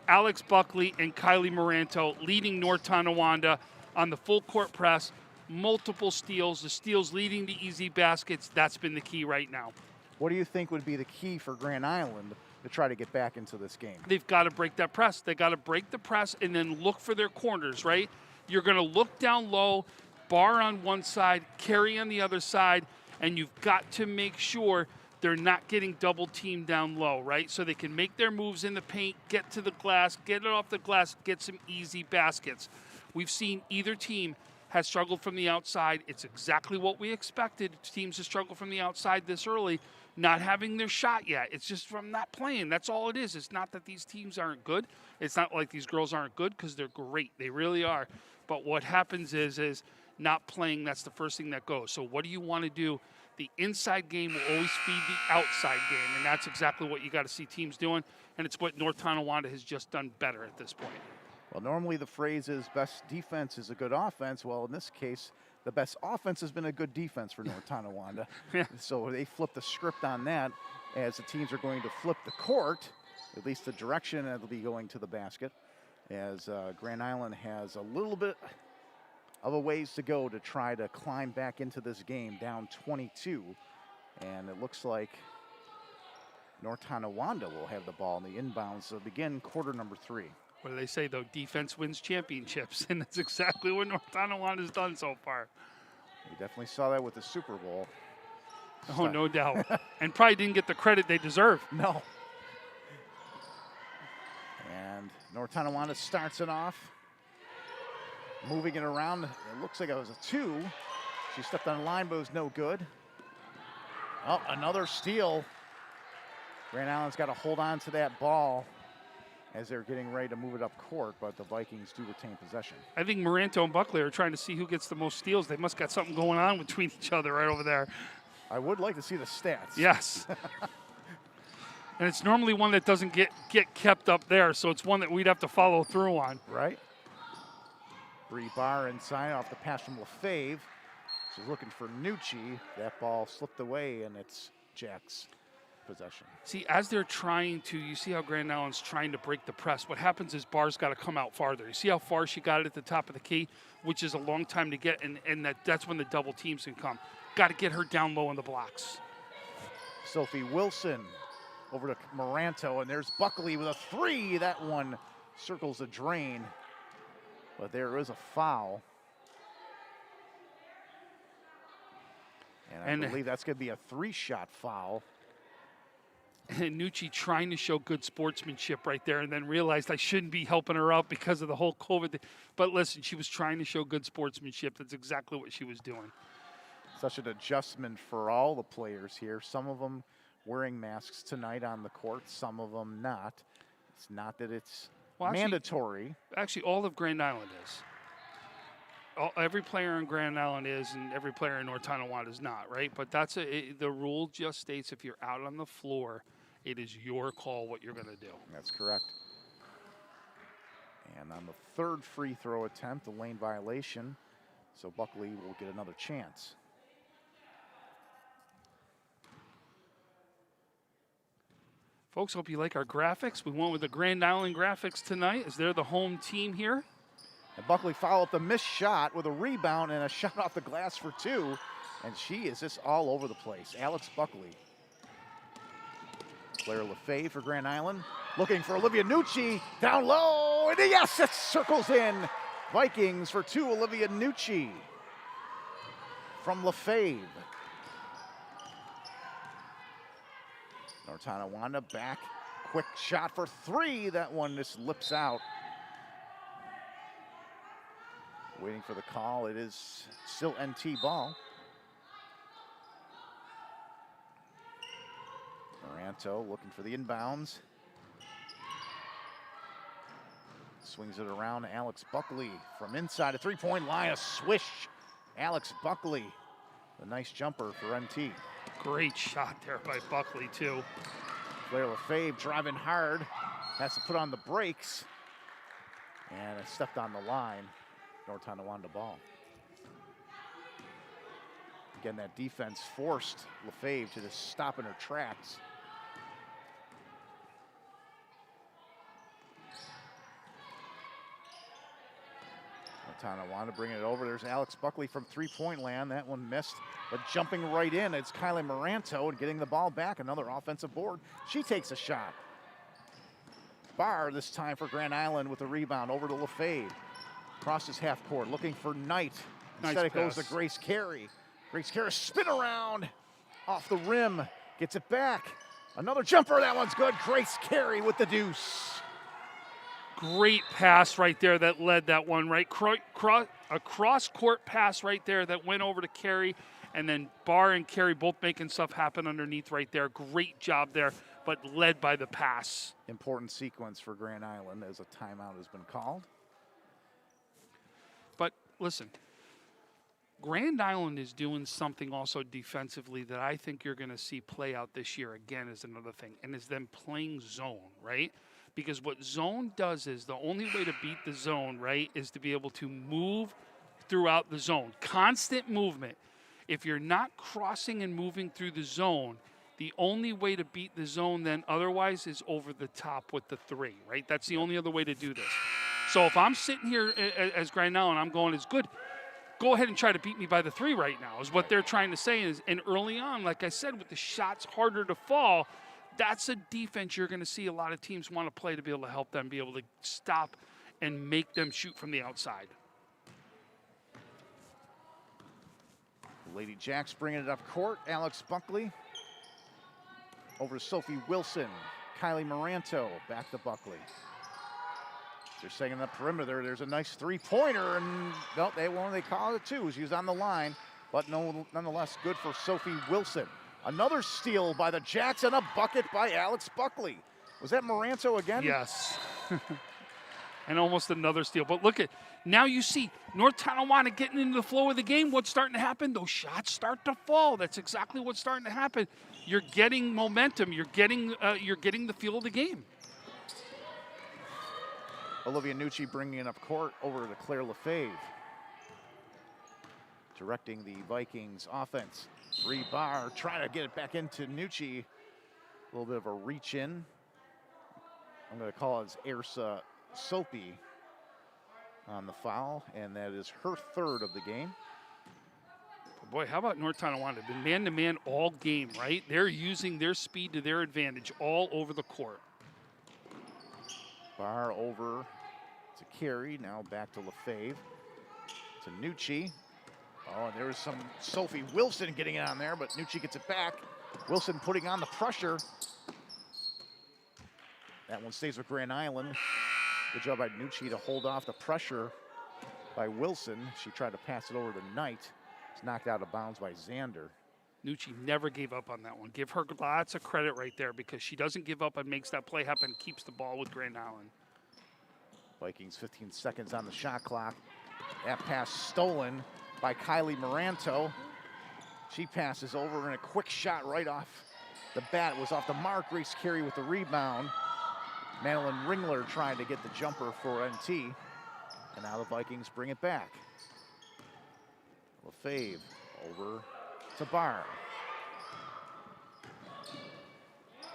Alex Buckley and Kylie Moranto leading North Tonawanda on the full court press, multiple steals, the steals leading to easy baskets. That's been the key right now. What do you think would be the key for Grand Island to try to get back into this game? They've got to break that press. They got to break the press and then look for their corners, right? You're going to look down low, bar on one side, carry on the other side, and you've got to make sure they're not getting double teamed down low, right? So they can make their moves in the paint, get to the glass, get it off the glass, get some easy baskets. We've seen either team has struggled from the outside. It's exactly what we expected. Teams to struggle from the outside this early, not having their shot yet. It's just from not playing. That's all it is. It's not that these teams aren't good. It's not like these girls aren't good, because they're great. They really are. But what happens is not playing. That's the first thing that goes. So what do you want to do? The inside game will always feed the outside game, and that's exactly what you got to see teams doing, and it's what North Tonawanda has just done better at this point. Well, normally the phrase is best defense is a good offense. Well, in this case, the best offense has been a good defense for North Tonawanda. Yeah. So they flip the script on that, as the teams are going to flip the court, at least the direction it'll be going to the basket, as Grand Island has a little bit of a ways to go to try to climb back into this game, down 22. And it looks like North Tonawanda will have the ball in the inbounds to begin quarter number 3. What do they say, though? Defense wins championships, and that's exactly what North Tonawanda has done so far. We definitely saw that with the Super Bowl. Oh, no doubt. And probably didn't get the credit they deserve. No. And North Tonawanda starts it off, moving it around. It looks like it was a 2. She stepped on the line, but it was no good. Oh, another steal. Grand Island's got to hold on to that ball as they're getting ready to move it up court, but the Vikings do retain possession. I think Moranto and Buckley are trying to see who gets the most steals. They must got something going on between each other right over there. I would like to see the stats. Yes. And it's normally one that doesn't get kept up there, so it's one that we'd have to follow through on. Right. Bree Barr inside off the pass from LaFave. She's looking for Nucci. That ball slipped away, and it's Jack's possession. See, as they're trying to, you see how Grand Island's trying to break the press. What happens is Barr's got to come out farther. You see how far she got it at the top of the key, which is a long time to get, and that's when the double teams can come. Got to get her down low in the blocks. Sophie Wilson over to Moranto, and there's Buckley with a three. That one circles the drain, but there is a foul. And I believe that's going to be a 3-shot foul. And Nucci trying to show good sportsmanship right there, and then realized I shouldn't be helping her out because of the whole COVID thing. But listen, she was trying to show good sportsmanship. That's exactly what she was doing. Such an adjustment for all the players here. Some of them wearing masks tonight on the court, some of them not. It's not that it's mandatory. Actually, all of Grand Island is. Every player in Grand Island is, and every player in North Tonawanda is not, right? But that's the rule just states if you're out on the floor, it is your call what you're going to do. That's correct. And on the third free throw attempt, a lane violation, so Buckley will get another chance. Folks, hope you like our graphics. We went with the Grand Island graphics tonight as they're the home team here. And Buckley followed up the missed shot with a rebound and a shot off the glass for two. And she is just all over the place. Alex Buckley. Claire LaFave for Grand Island. Looking for Olivia Nucci. Down low. And yes, it circles in. Vikings for two, Olivia Nucci. From LaFave. North Tonawanda back. Quick shot for three. That one just lips out. Waiting for the call. It is still NT ball. Moranto looking for the inbounds. Swings it around to Alex Buckley from inside a three-point line. A swish. Alex Buckley. A nice jumper for NT. Great shot there by Buckley, too. Claire LaFave driving hard. Has to put on the brakes. And it stepped on the line. North Tonawanda ball. Again, that defense forced LaFave to just stop in her tracks. North Tonawanda bringing it over. There's Alex Buckley from three-point land. That one missed, but jumping right in, it's Kylie Moranto and getting the ball back. Another offensive board. She takes a shot. Barr this time for Grand Island with the rebound over to LaFave. Crosses half court, looking for Knight. Instead it goes to Grace Carey. Grace Carey spin around off the rim, gets it back. Another jumper, that one's good. Grace Carey with the deuce. Great pass right there that led that one, right? A cross-court pass right there that went over to Carey, and then Barr and Carey both making stuff happen underneath right there. Great job there, but led by the pass. Important sequence for Grand Island as a timeout has been called. But listen, Grand Island is doing something also defensively that I think you're going to see play out this year again is another thing, and is them playing zone, right? Because what zone does is the only way to beat the zone, right, is to be able to move throughout the zone. Constant movement. If you're not crossing and moving through the zone, the only way to beat the zone then otherwise is over the top with the three, right? That's the only other way to do this. So if I'm sitting here as Grand Island, I'm going, it's good. Go ahead and try to beat me by the three right now is what they're trying to say. And early on, like I said, with the shots harder to fall, that's a defense you're going to see a lot of teams want to play to be able to help them be able to stop and make them shoot from the outside. Lady Jacks bringing it up court. Alex Buckley over to Sophie Wilson. Kylie Moranto back to Buckley. They're saying in the perimeter, there's a nice three-pointer, and no, they call it two. She was on the line, but nonetheless good for Sophie Wilson. Another steal by the Jacks and a bucket by Alex Buckley. Was that Moranto again? Yes. And almost another steal. But look at, now you see North Tonawanda getting into the flow of the game. What's starting to happen? Those shots start to fall. That's exactly what's starting to happen. You're getting momentum. You're getting the feel of the game. Olivia Nucci bringing it up court over to Claire Lefebvre. Directing the Vikings offense. Barr trying to get it back into Nucci. A little bit of a reach in. I'm going to call it Ersa Soapy on the foul, and that is her third of the game. Boy, how about North Tonawanda? Been man-to-man all game, right? They're using their speed to their advantage all over the court. Barr over to Carey, now back to Lefebvre. To Nucci. Oh, and there's some Sophie Wilson getting it on there, but Nucci gets it back. Wilson putting on the pressure. That one stays with Grand Island. Good job by Nucci to hold off the pressure by Wilson. She tried to pass it over to Knight. It's knocked out of bounds by Zander. Nucci never gave up on that one. Give her lots of credit right there because she doesn't give up and makes that play happen, keeps the ball with Grand Island. Vikings 15 seconds on the shot clock. That pass stolen by Kylie Moranto. She passes over and a quick shot right off the bat. It was off the mark. Grace Carey with the rebound. Madeleine Ringler trying to get the jumper for NT. And now the Vikings bring it back. Lefebvre over to Barr.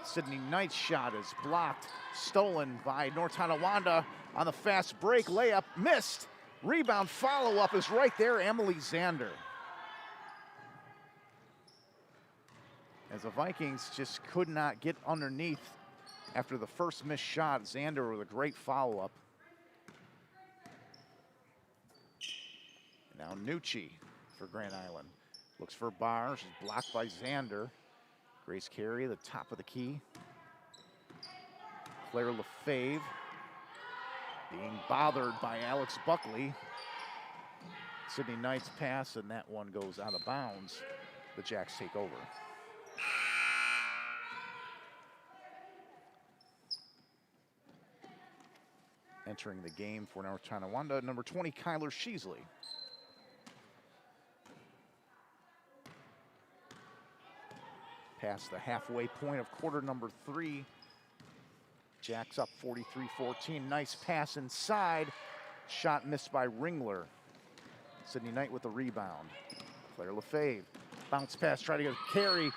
Sydney Knight's shot is blocked, stolen by North Tonawanda on the fast break. Layup missed. Rebound follow-up is right there, Emily Zander. As the Vikings just could not get underneath after the first missed shot. Zander with a great follow-up. Now Nucci for Grand Island. Looks for Barr, she's blocked by Zander. Grace Carey, the top of the key. Claire Lefebvre being bothered by Alex Buckley. Sydney Knight's pass, and that one goes out of bounds. The Jacks take over. Entering the game for North Tonawanda, number 20, Kyler Sheasley. Past the halfway point of quarter number 3. Jacks up 43-14. Nice pass inside. Shot missed by Ringler. Sydney Knight with the rebound. Claire Lefebvre. Bounce pass, try to get a carry.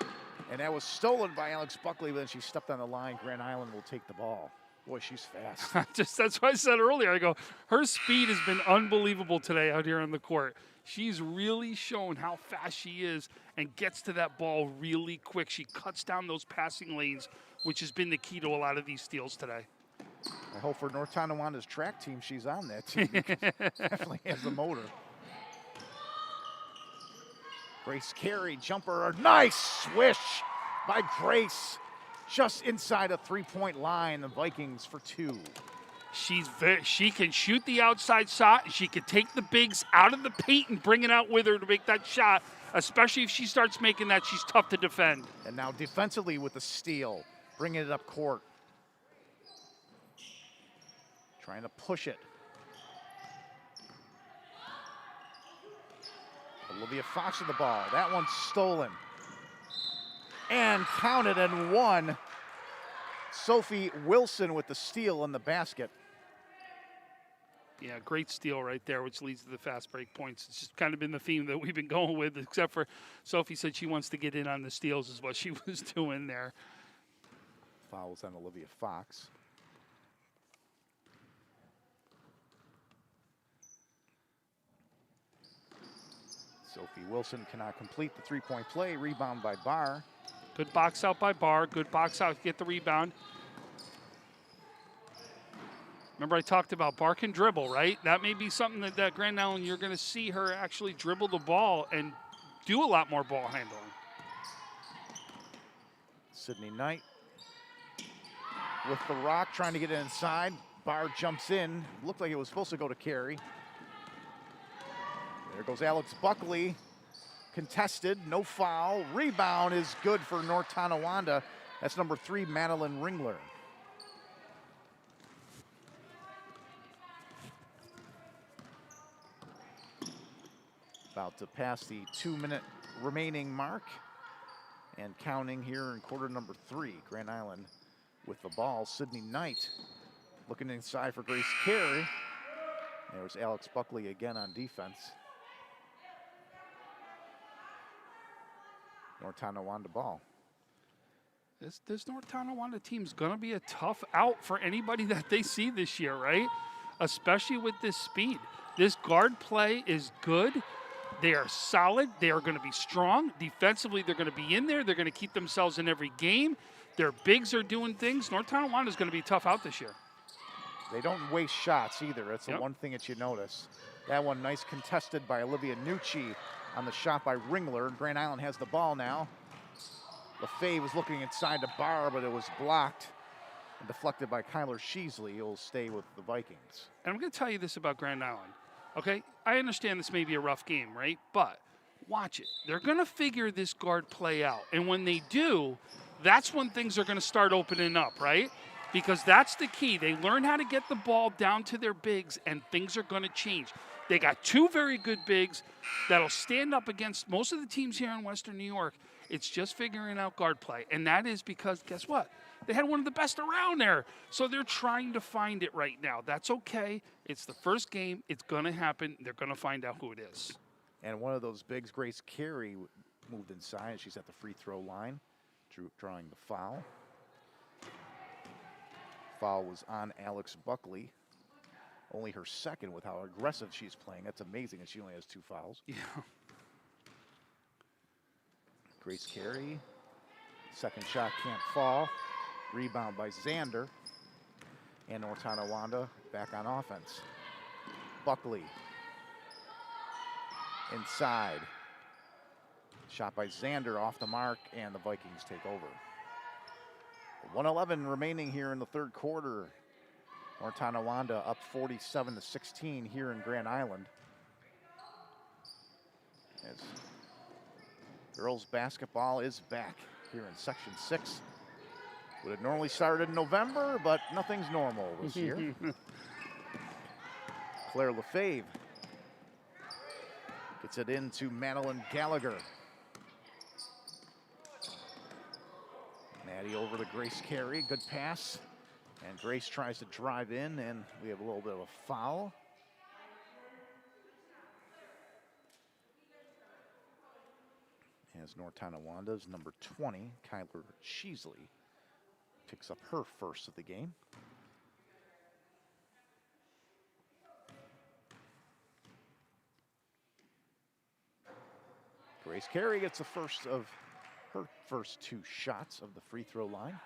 And that was stolen by Alex Buckley, but then she stepped on the line. Grand Island will take the ball. Boy, she's fast. That's what I said earlier. I go, her speed has been unbelievable today out here on the court. She's really shown how fast she is and gets to that ball really quick. She cuts down those passing lanes, which has been the key to a lot of these steals today. I hope for North Tonawanda's track team, she's on that team. Definitely has the motor. Grace Carey, jumper, nice swish by Grace. Just inside a three-point line, the Vikings for 2. She can shoot the outside shot. She can take the bigs out of the paint and bring it out with her to make that shot. Especially if she starts making that, she's tough to defend. And now defensively with the steal, bringing it up court. Trying to push it. Olivia Fox with the ball. That one's stolen. And counted and won. Sophie Wilson with the steal in the basket. Yeah, great steal right there, which leads to the fast break points. It's just kind of been the theme that we've been going with, except for Sophie said she wants to get in on the steals is what she was doing there. Fouls on Olivia Fox. Sophie Wilson cannot complete the three-point play. Rebound by Barr. Good box out by Barr. Good box out to get the rebound. Remember I talked about Barr can dribble, right? That may be something that Grand Island, you're going to see her actually dribble the ball and do a lot more ball handling. Sydney Knight with the rock, trying to get it inside. Barr jumps in. Looked like it was supposed to go to Carey. There goes Alex Buckley. Contested, no foul. Rebound is good for North Tonawanda. That's number 3, Madeleine Ringler. About to pass the 2-minute remaining mark and counting here in quarter number 3. Grand Island with the ball. Sydney Knight looking inside for Grace Carey. There's Alex Buckley again on defense. North Tonawanda ball. This North Tonawanda team's going to be a tough out for anybody that they see this year, right? Especially with this speed. This guard play is good. They are solid. They are going to be strong. Defensively, they're going to be in there. They're going to keep themselves in every game. Their bigs are doing things. North Tonawanda is going to be tough out this year. They don't waste shots either. That's the one thing that you notice. That one nice contested by Olivia Nucci on the shot by Ringler. Grand Island has the ball now. LaFay was looking inside the bar, but it was blocked and deflected by Kyler Sheasley. He'll stay with the Vikings. And I'm going to tell you this about Grand Island. Okay, I understand this may be a rough game, right? But watch it. They're going to figure this guard play out. And when they do, that's when things are going to start opening up, right? Because that's the key. They learn how to get the ball down to their bigs, and things are going to change. They got 2 very good bigs that'll stand up against most of the teams here in Western New York. It's just figuring out guard play. And that is because, guess what? They had one of the best around there. So they're trying to find it right now. That's okay. It's the first game. It's going to happen. They're going to find out who it is. And one of those bigs, Grace Carey, moved inside. She's at the free throw line, drawing the foul. Foul was on Alex Buckley. Only her second with how aggressive she's playing. That's amazing that she only has 2 fouls. Yeah. Grace Carey, second shot can't fall. Rebound by Xander. And North Tonawanda back on offense. Buckley inside. Shot by Xander off the mark, and the Vikings take over. 1:11 remaining here in the third quarter. North Tonawanda up 47-16 here in Grand Island. As girls basketball is back here in Section 6. Would have normally started in November, but nothing's normal this year. Claire Lefebvre gets it into Madeleine Gallagher. Maddie over to Grace Carey, good pass. And Grace tries to drive in, and we have a little bit of a foul. As North Tonawanda's number 20, Kyler Sheasley, picks up her first of the game. Grace Carey gets the first of her first 2 shots of the free throw line.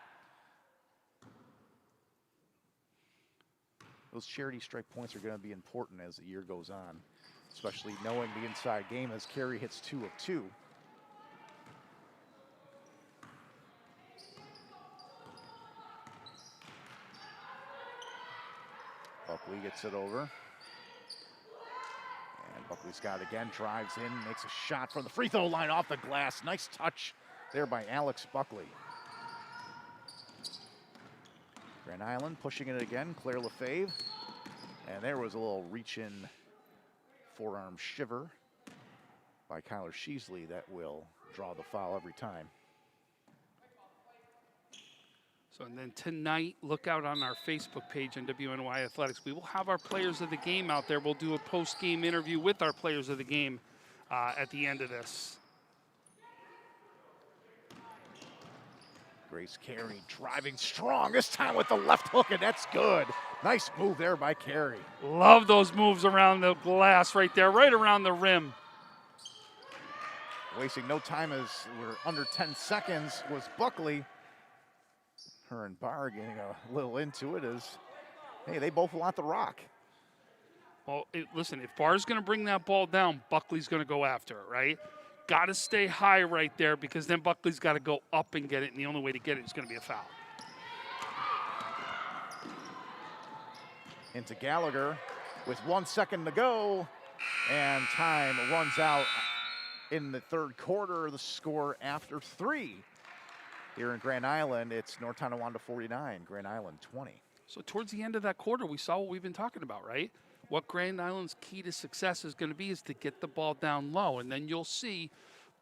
Those charity stripe points are going to be important as the year goes on, especially knowing the inside game as Carey hits 2 of 2. Buckley gets it over. And Buckley's got it again, drives in, makes a shot from the free throw line off the glass. Nice touch there by Alex Buckley. Grand Island pushing it again, Claire Lefebvre. And there was a little reach-in forearm shiver by Kyler Sheasley that will draw the foul every time. So, and then tonight, look out on our Facebook page on WNY Athletics. We will have our players of the game out there. We'll do a post-game interview with our players of the game at the end of this. Grace Carey driving strong, this time with the left hook, and that's good. Nice move there by Carey. Love those moves around the glass right there, right around the rim. Wasting no time as we're under 10 seconds was Buckley. Her and Barr getting a little into it as, hey, they both want the rock. Well, listen, if Barr's going to bring that ball down, Buckley's going to go after it, right? Got to stay high right there because then Buckley's got to go up and get it, and the only way to get it is going to be a foul. Into Gallagher with 1 second to go, and time runs out in the third quarter. The score after 3. Here in Grand Island, it's North Tonawanda 49, Grand Island 20. So towards the end of that quarter, we saw what we've been talking about, right? what Grand Island's key to success is going to be is to get the ball down low, and then you'll see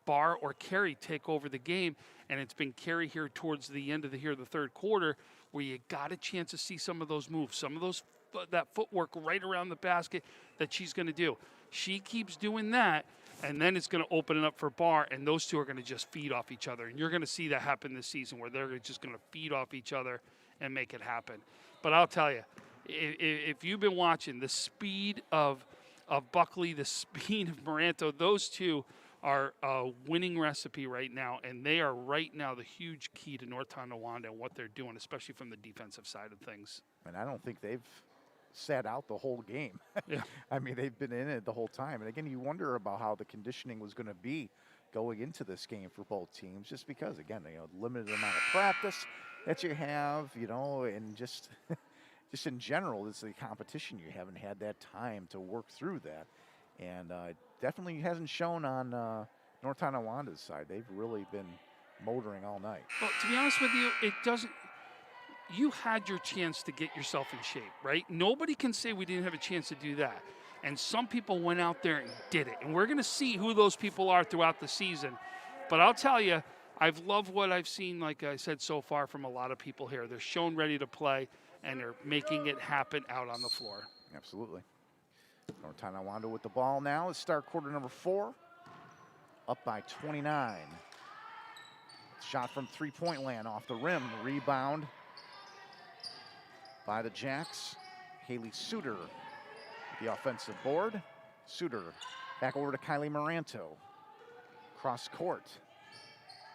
Barr or Carey take over the game, and it's been Carey here towards the end of the third quarter where you got a chance to see some of those moves, some of those that footwork right around the basket that she's going to do. She keeps doing that, and then it's going to open it up for Barr, and those two are going to just feed off each other. And you're going to see that happen this season where they're just going to feed off each other and make it happen. But I'll tell you, if you've been watching, the speed of Buckley, the speed of Moranto, those two are a winning recipe right now, and they are right now the huge key to North Tonawanda and what they're doing, especially from the defensive side of things. And I don't think they've sat out the whole game. Yeah. I mean, they've been in it the whole time. And again, you wonder about how the conditioning was going to be going into this game for both teams, just because, again, limited amount of practice that you have, and just just in general, it's the competition. You haven't had that time to work through that. And definitely hasn't shown on North Tonawanda's side. They've really been motoring all night. Well, to be honest with you, it doesn't. You had your chance to get yourself in shape, right? Nobody can say we didn't have a chance to do that. And some people went out there and did it. And we're going to see who those people are throughout the season. But I'll tell you, I've loved what I've seen, like I said, so far from a lot of people here. They're shown ready to play, and they're making it happen out on the floor. Absolutely. North Tonawanda with the ball now. Let's start quarter number 4. Up by 29. Shot from three-point land off the rim. Rebound by the Jacks. Haley Suter, the offensive board. Suter back over to Kylie Moranto. Cross court.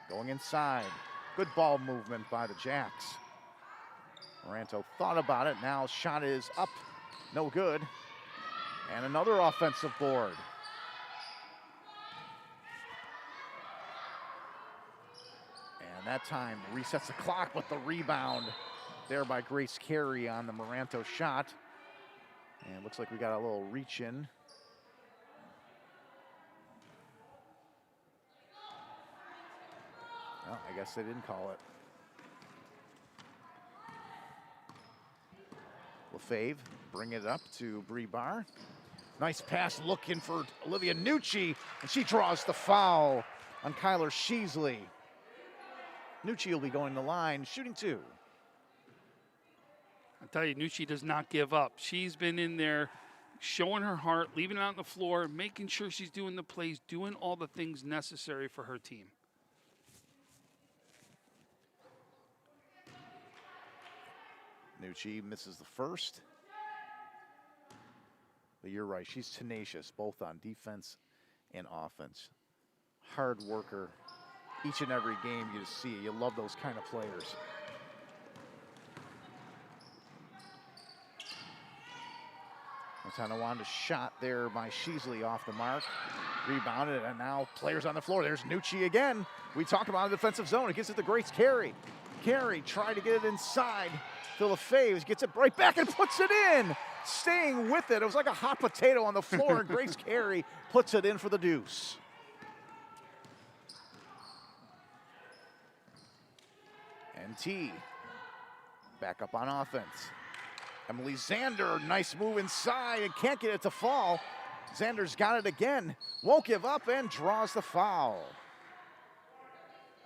Going inside. Good ball movement by the Jacks. Moranto thought about it. Now shot is up. No good. And another offensive board. And that time resets the clock, but the rebound there by Grace Carey on the Moranto shot. And it looks like we got a little reach in. Well, I guess they didn't call it. Lefebvre bring it up to Bree Barr. Nice pass looking for Olivia Nucci, and she draws the foul on Kyler Sheasley. Nucci will be going to the line, shooting 2. I tell you, Nucci does not give up. She's been in there showing her heart, leaving it out on the floor, making sure she's doing the plays, doing all the things necessary for her team. Nucci misses the first. But you're right, she's tenacious, both on defense and offense. Hard worker. Each and every game you see, you love those kind of players. Tonawanda shot there by Sheasley off the mark. Rebounded, and now players on the floor. There's Nucci again. We talked about the defensive zone. It gets it to Grace Carey. Carey tried to get it inside. Lefebvre gets it right back and puts it in. Staying with it. It was like a hot potato on the floor, and Grace Carey puts it in for the deuce. NT back up on offense. Emily Zander, nice move inside and can't get it to fall. Zander's got it again. Won't give up and draws the foul.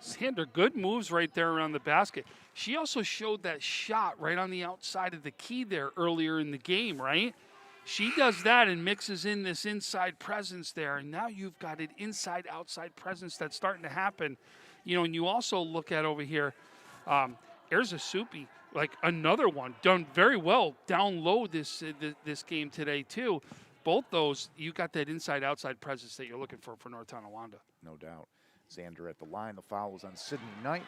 Zander, good moves right there around the basket. She also showed that shot right on the outside of the key there earlier in the game, right? She does that and mixes in this inside presence there, and now you've got an inside-outside presence that's starting to happen. And you also look at over here, Erza Supi, like another one, done very well down low this game today too. Both those, you got that inside-outside presence that you're looking for North Tonawanda. No doubt. Zander at the line. The foul was on Sydney Knight,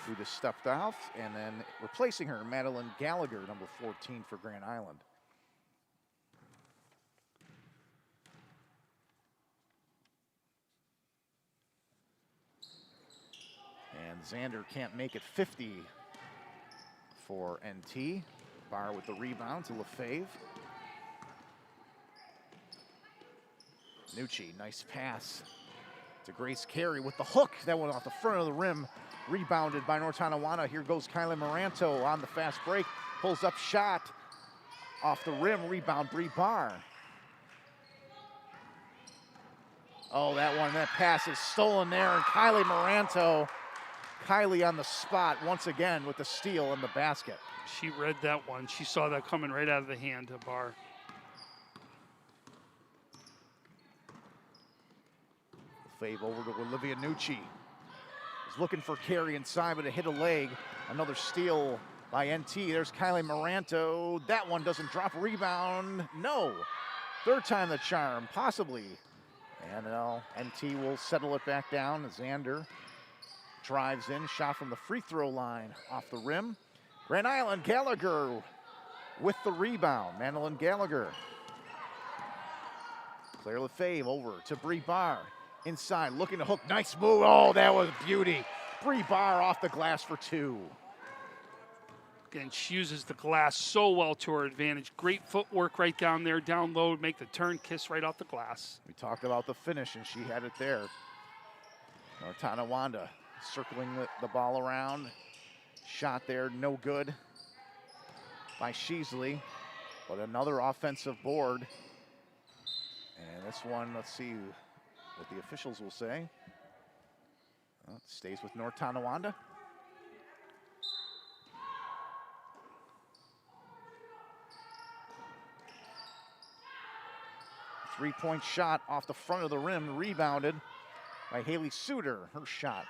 who just stepped off, and then replacing her, Madeleine Gallagher, number 14 for Grand Island. And Zander can't make it 50 for NT. Barr with the rebound to Lefebvre. Nucci, nice pass to Grace Carey with the hook. That one off the front of the rim. Rebounded by North Tonawanda. Here goes Kylie Moranto on the fast break. Pulls up shot Off the rim, rebound, Bree Barr. Oh, that pass is stolen there, and Kylie Moranto. Kylie on the spot once again with the steal in the basket. She read that one. She saw that coming right out of the hand of Barr. Fave over to Olivia Nucci. He's looking for carry inside, but it hit a leg. Another steal by NT. There's Kylie Moranto. That one doesn't drop. Rebound. No. Third time the charm, possibly. And NT will settle it back down. Xander drives in, shot from the free throw line off the rim. Grand Island Gallagher with the rebound. Madeleine Gallagher. Claire Lefebvre over to Bree Barr. Inside, looking to hook. Nice move. Oh, that was beauty. Bree Barr off the glass for two. Again, she uses the glass so well to her advantage. Great footwork right down there, down low, make the turn, kiss right off the glass. We talked about the finish, and she had it there. Tonawanda circling the ball around. Shot there, no good by Sheasley, but another offensive board. And this one, let's see what the officials will say. Well, it stays with North Tonawanda. Three-point shot off the front of the rim, rebounded by Haley Suter. Her shot,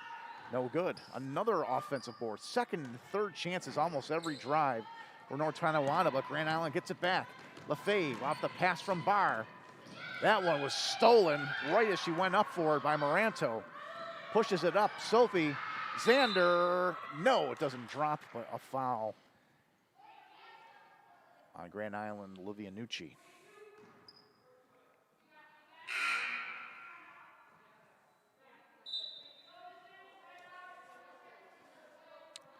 no good. Another offensive board. Second and third chances almost every drive for North Tonawanda, but Grand Island gets it back. Lefebvre off the pass from Barr. That one was stolen right as she went up for it by Moranto. Pushes it up, Sophie. Xander, no, it doesn't drop, but a foul on Grand Island, Olivia Nucci.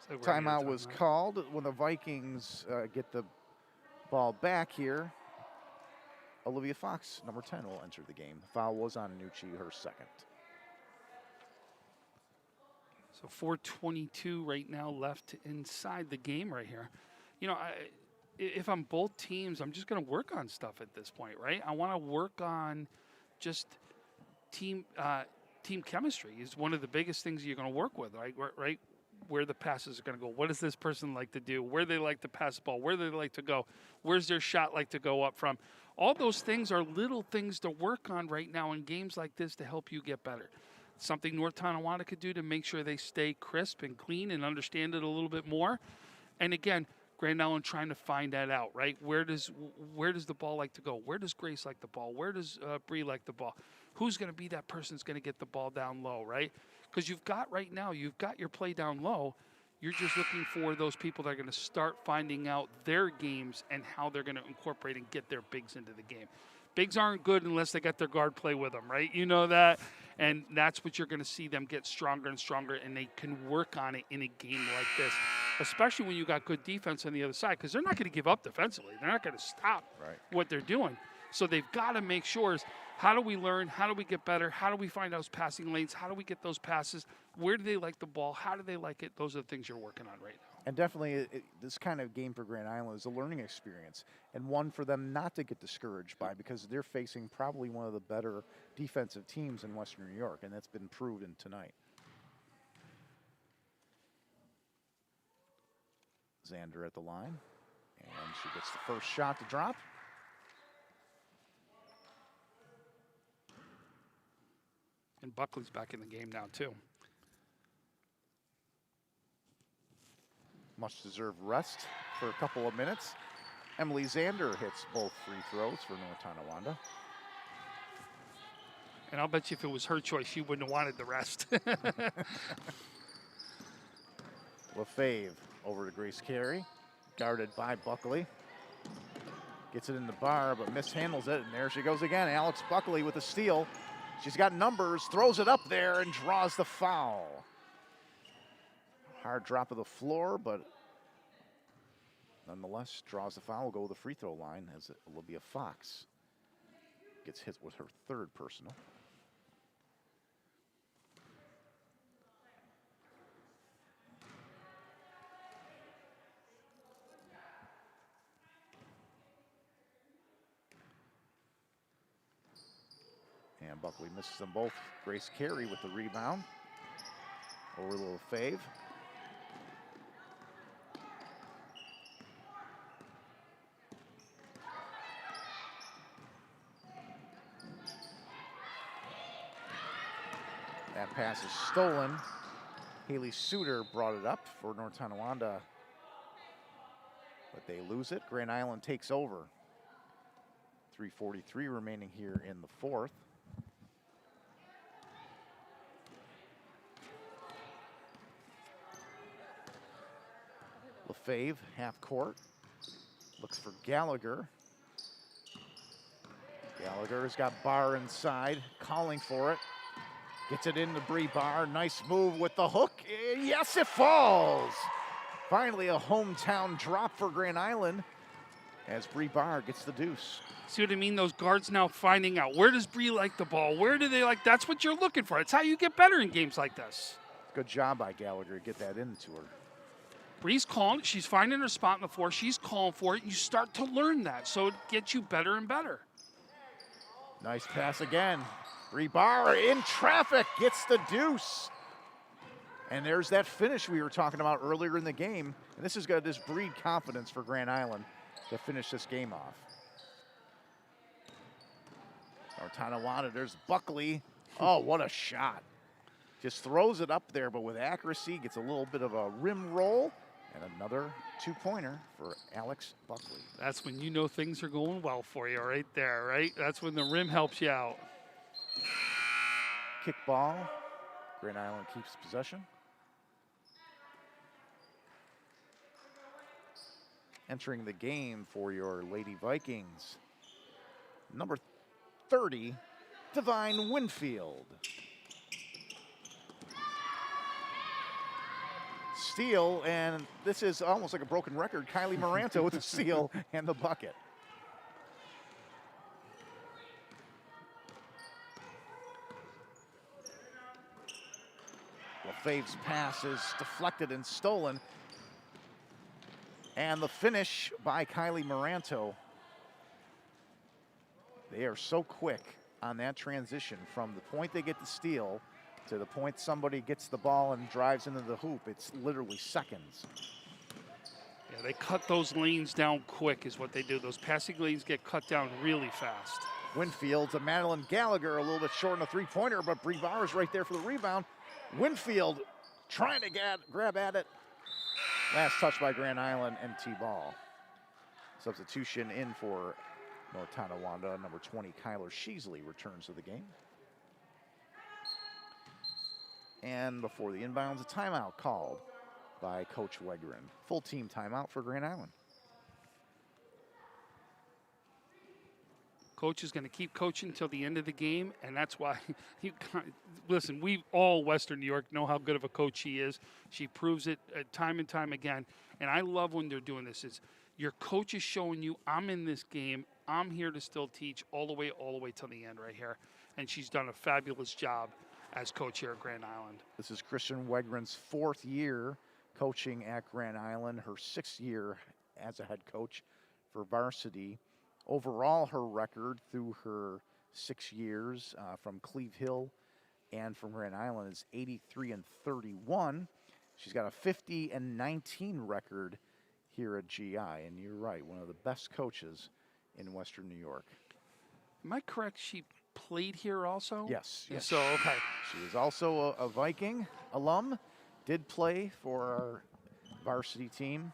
So Timeout was called when the Vikings get the ball back here. Olivia Fox, number 10, will enter the game. Foul was on Nucci, her second. So 4:22 right now left inside the game right here. You know, if I'm both teams, I'm just going to work on stuff at this point, right? I want to work on just team chemistry is one of the biggest things you're going to work with, right? Where the passes are going to go. What does this person like to do? Where they like to pass the ball? Where they like to go? Where's their shot like to go up from? All those things are little things to work on right now in games like this to help you get better. Something North Tonawanda could do to make sure they stay crisp and clean and understand it a little bit more. And again, Grand Island trying to find that out, right? Where does the ball like to go? Where does Grace like the ball? Where does Bree like the ball? Who's going to be that person who's going to get the ball down low, right? Because you've got your play down low. You're just looking for those people that are going to start finding out their games and how they're going to incorporate and get their bigs into the game. Bigs aren't good unless they got their guard play with them, right? You know that. And that's what you're going to see them get stronger and stronger, and they can work on it in a game like this, especially when you got good defense on the other side, because they're not going to give up defensively. They're not going to stop what they're doing. So they've got to make sure is how do we learn? How do we get better? How do we find those passing lanes? How do we get those passes? Where do they like the ball? How do they like it? Those are the things you're working on right now. And definitely this kind of game for Grand Island is a learning experience and one for them not to get discouraged by, because they're facing probably one of the better defensive teams in Western New York, and that's been proven tonight. Xander at the line, and she gets the first shot to drop. And Buckley's back in the game now, too. Much deserved rest for a couple of minutes. Emily Xander hits both free throws for North Tonawanda. And I'll bet you if it was her choice, she wouldn't have wanted the rest. Lefebvre over to Grace Carey, guarded by Buckley. Gets it in the bar, but mishandles it, and there she goes again. Alex Buckley with a steal. She's got numbers, throws it up there, and draws the foul. Hard drop of the floor, but nonetheless draws the foul. Will go to the free throw line as Olivia Fox gets hit with her third personal. And Buckley misses them both. Grace Carey with the rebound. Over to Lefebvre. That pass is stolen. Haley Suter brought it up for North Tonawanda, but they lose it. Grand Island takes over. 3:43 remaining here in the fourth. Lefebvre, half court, looks for Gallagher. Gallagher's got Barr inside, calling for it. Gets it into Bree Barr. Nice move with the hook. Yes, it falls. Finally, a hometown drop for Grand Island as Bree Barr gets the deuce. See what I mean? Those guards now finding out, where does Bree like the ball? Where do they like? That's what you're looking for. It's how you get better in games like this. Good job by Gallagher to get that into her. Bree's calling. She's finding her spot in the floor. She's calling for it. You start to learn that, so it gets you better and better. Nice pass again. Bree Barr in traffic gets the deuce. And there's that finish we were talking about earlier in the game. And this is going to just breed confidence for Grand Island to finish this game off. Tonawanda, there's Buckley. Oh, what a shot. Just throws it up there, but with accuracy, gets a little bit of a rim roll. And another two-pointer for Alex Buckley. That's when you know things are going well for you right there, right? That's when the rim helps you out. Kick ball. Grand Island keeps possession. Entering the game for your Lady Vikings, number 30, Divine Winfield. Steal, and this is almost like a broken record. Kylie Moranto with the steal and the bucket. Lefebvre's pass is deflected and stolen. And the finish by Kylie Moranto. They are so quick on that transition from the point they get the steal to the point somebody gets the ball and drives into the hoop. It's literally seconds. Yeah, they cut those lanes down quick is what they do. Those passing lanes get cut down really fast. Winfield to Madeleine Gallagher, a little bit short on a three-pointer, but Bree Barr is right there for the rebound. Winfield trying to grab at it. Last touch by Grand Island and T-ball. Substitution in for North Tonawanda. Number 20, Kyler Sheasley, returns to the game. And before the inbounds, a timeout called by Coach Wegren. Full team timeout for Grand Island. Coach is going to keep coaching until the end of the game, and that's why listen, we all Western New York know how good of a coach she is. She proves it time and time again, and I love when they're doing this. Is your coach is showing you, I'm in this game, I'm here to still teach all the way till the end right here, and she's done a fabulous job as coach here at Grand Island. This is Christian Wegren's 4th year coaching at Grand Island, her 6th year as a head coach for varsity. Overall, her record through her 6 years from Cleve Hill and from Grand Island is 83-31. She's got a 50-19 record here at GI, and you're right, one of the best coaches in Western New York. Am I correct? She played here also? Yes. So, okay. She is also a Viking alum, did play for our varsity team,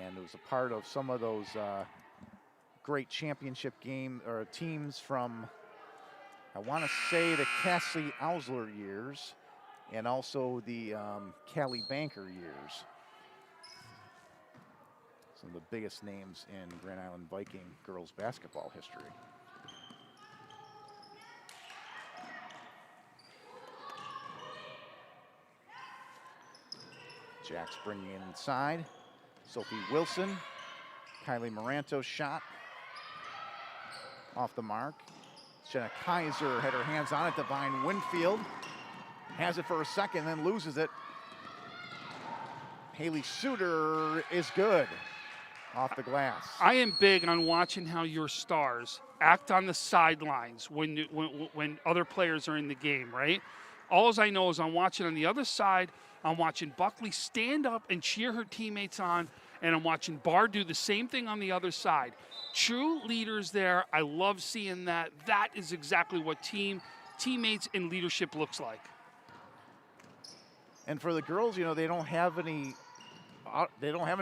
and was a part of some of those great championship teams from, I want to say, the Cassie Ausler years and also the Callie Banker years. Some of the biggest names in Grand Island Viking girls basketball history. Jack's bringing it inside. Sophie Wilson, Kylie Moranto's shot off the mark. Jenna Kaiser had her hands on it. Divine Winfield has it for a second, then loses it. Haley Suter is good. off the glass. I am big on watching how your stars act on the sidelines when other players are in the game, right? All I know is I'm watching on the other side, I'm watching Buckley stand up and cheer her teammates on, and I'm watching Barr do the same thing on the other side. True leaders there. I love seeing that. That is exactly what teammates and leadership looks like. And for the girls, they don't have an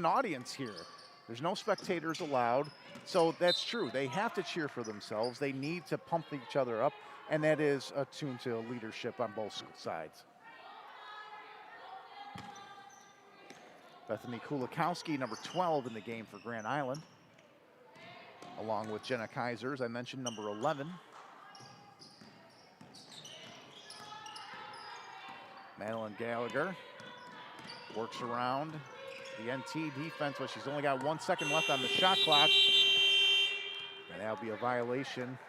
audience here. There's no spectators allowed. So that's true. They have to cheer for themselves. They need to pump each other up, and that is attuned to leadership on both sides. Bethany Kulikowski, number 12 in the game for Grand Island, along with Jenna Kaiser, as I mentioned, number 11. Madeleine Gallagher works around the NT defense, but she's only got 1 second left on the shot clock. And that'll be a violation.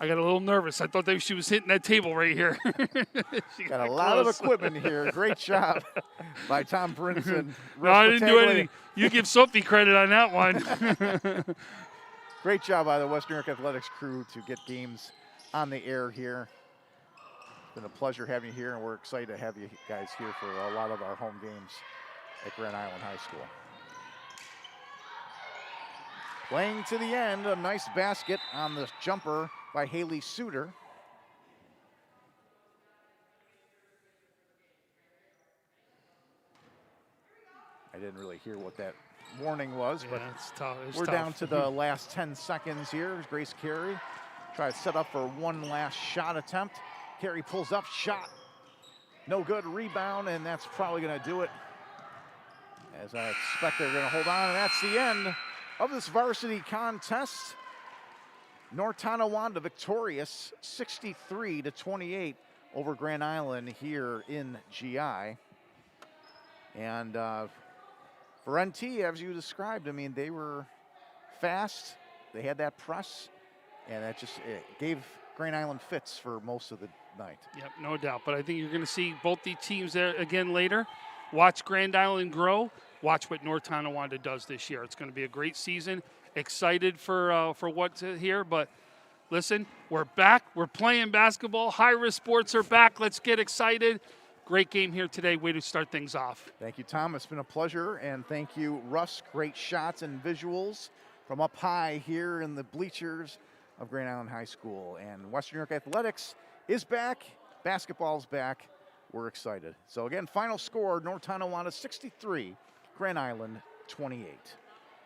I got a little nervous. I thought that she was hitting that table right here. She got a lot of equipment here. Great job by Tom Brinson. No, I didn't do anything. You give Sophie credit on that one. Great job by the Western New York Athletics crew to get games on the air here. It's been a pleasure having you here, and we're excited to have you guys here for a lot of our home games at Grand Island High School. Playing to the end, a nice basket on the jumper by Haley Suter. I didn't really hear what that warning was, but it's tough. we're down to the last 10 seconds here. Grace Carey tries to set up for one last shot attempt. Carey pulls up, shot. No good, rebound, and that's probably gonna do it. As I expect they're gonna hold on, and that's the end of this varsity contest. North Tonawanda victorious 63-28 over Grand Island here in GI. And for NT, as you described, I mean, they were fast. They had that press, and that just gave Grand Island fits for most of the night. Yep, no doubt. But I think you're going to see both the teams there again later. Watch Grand Island grow. Watch what North Tonawanda does this year. It's going to be a great season. Excited for what's here, but listen, we're back. We're playing basketball. High-risk sports are back. Let's get excited. Great game here today. Way to start things off. Thank you, Tom. It's been a pleasure, and thank you, Russ. Great shots and visuals from up high here in the bleachers of Grand Island High School. And Western New York Athletics is back. Basketball's back. We're excited. So again, final score, North Tonawanda 63, Grand Island 28.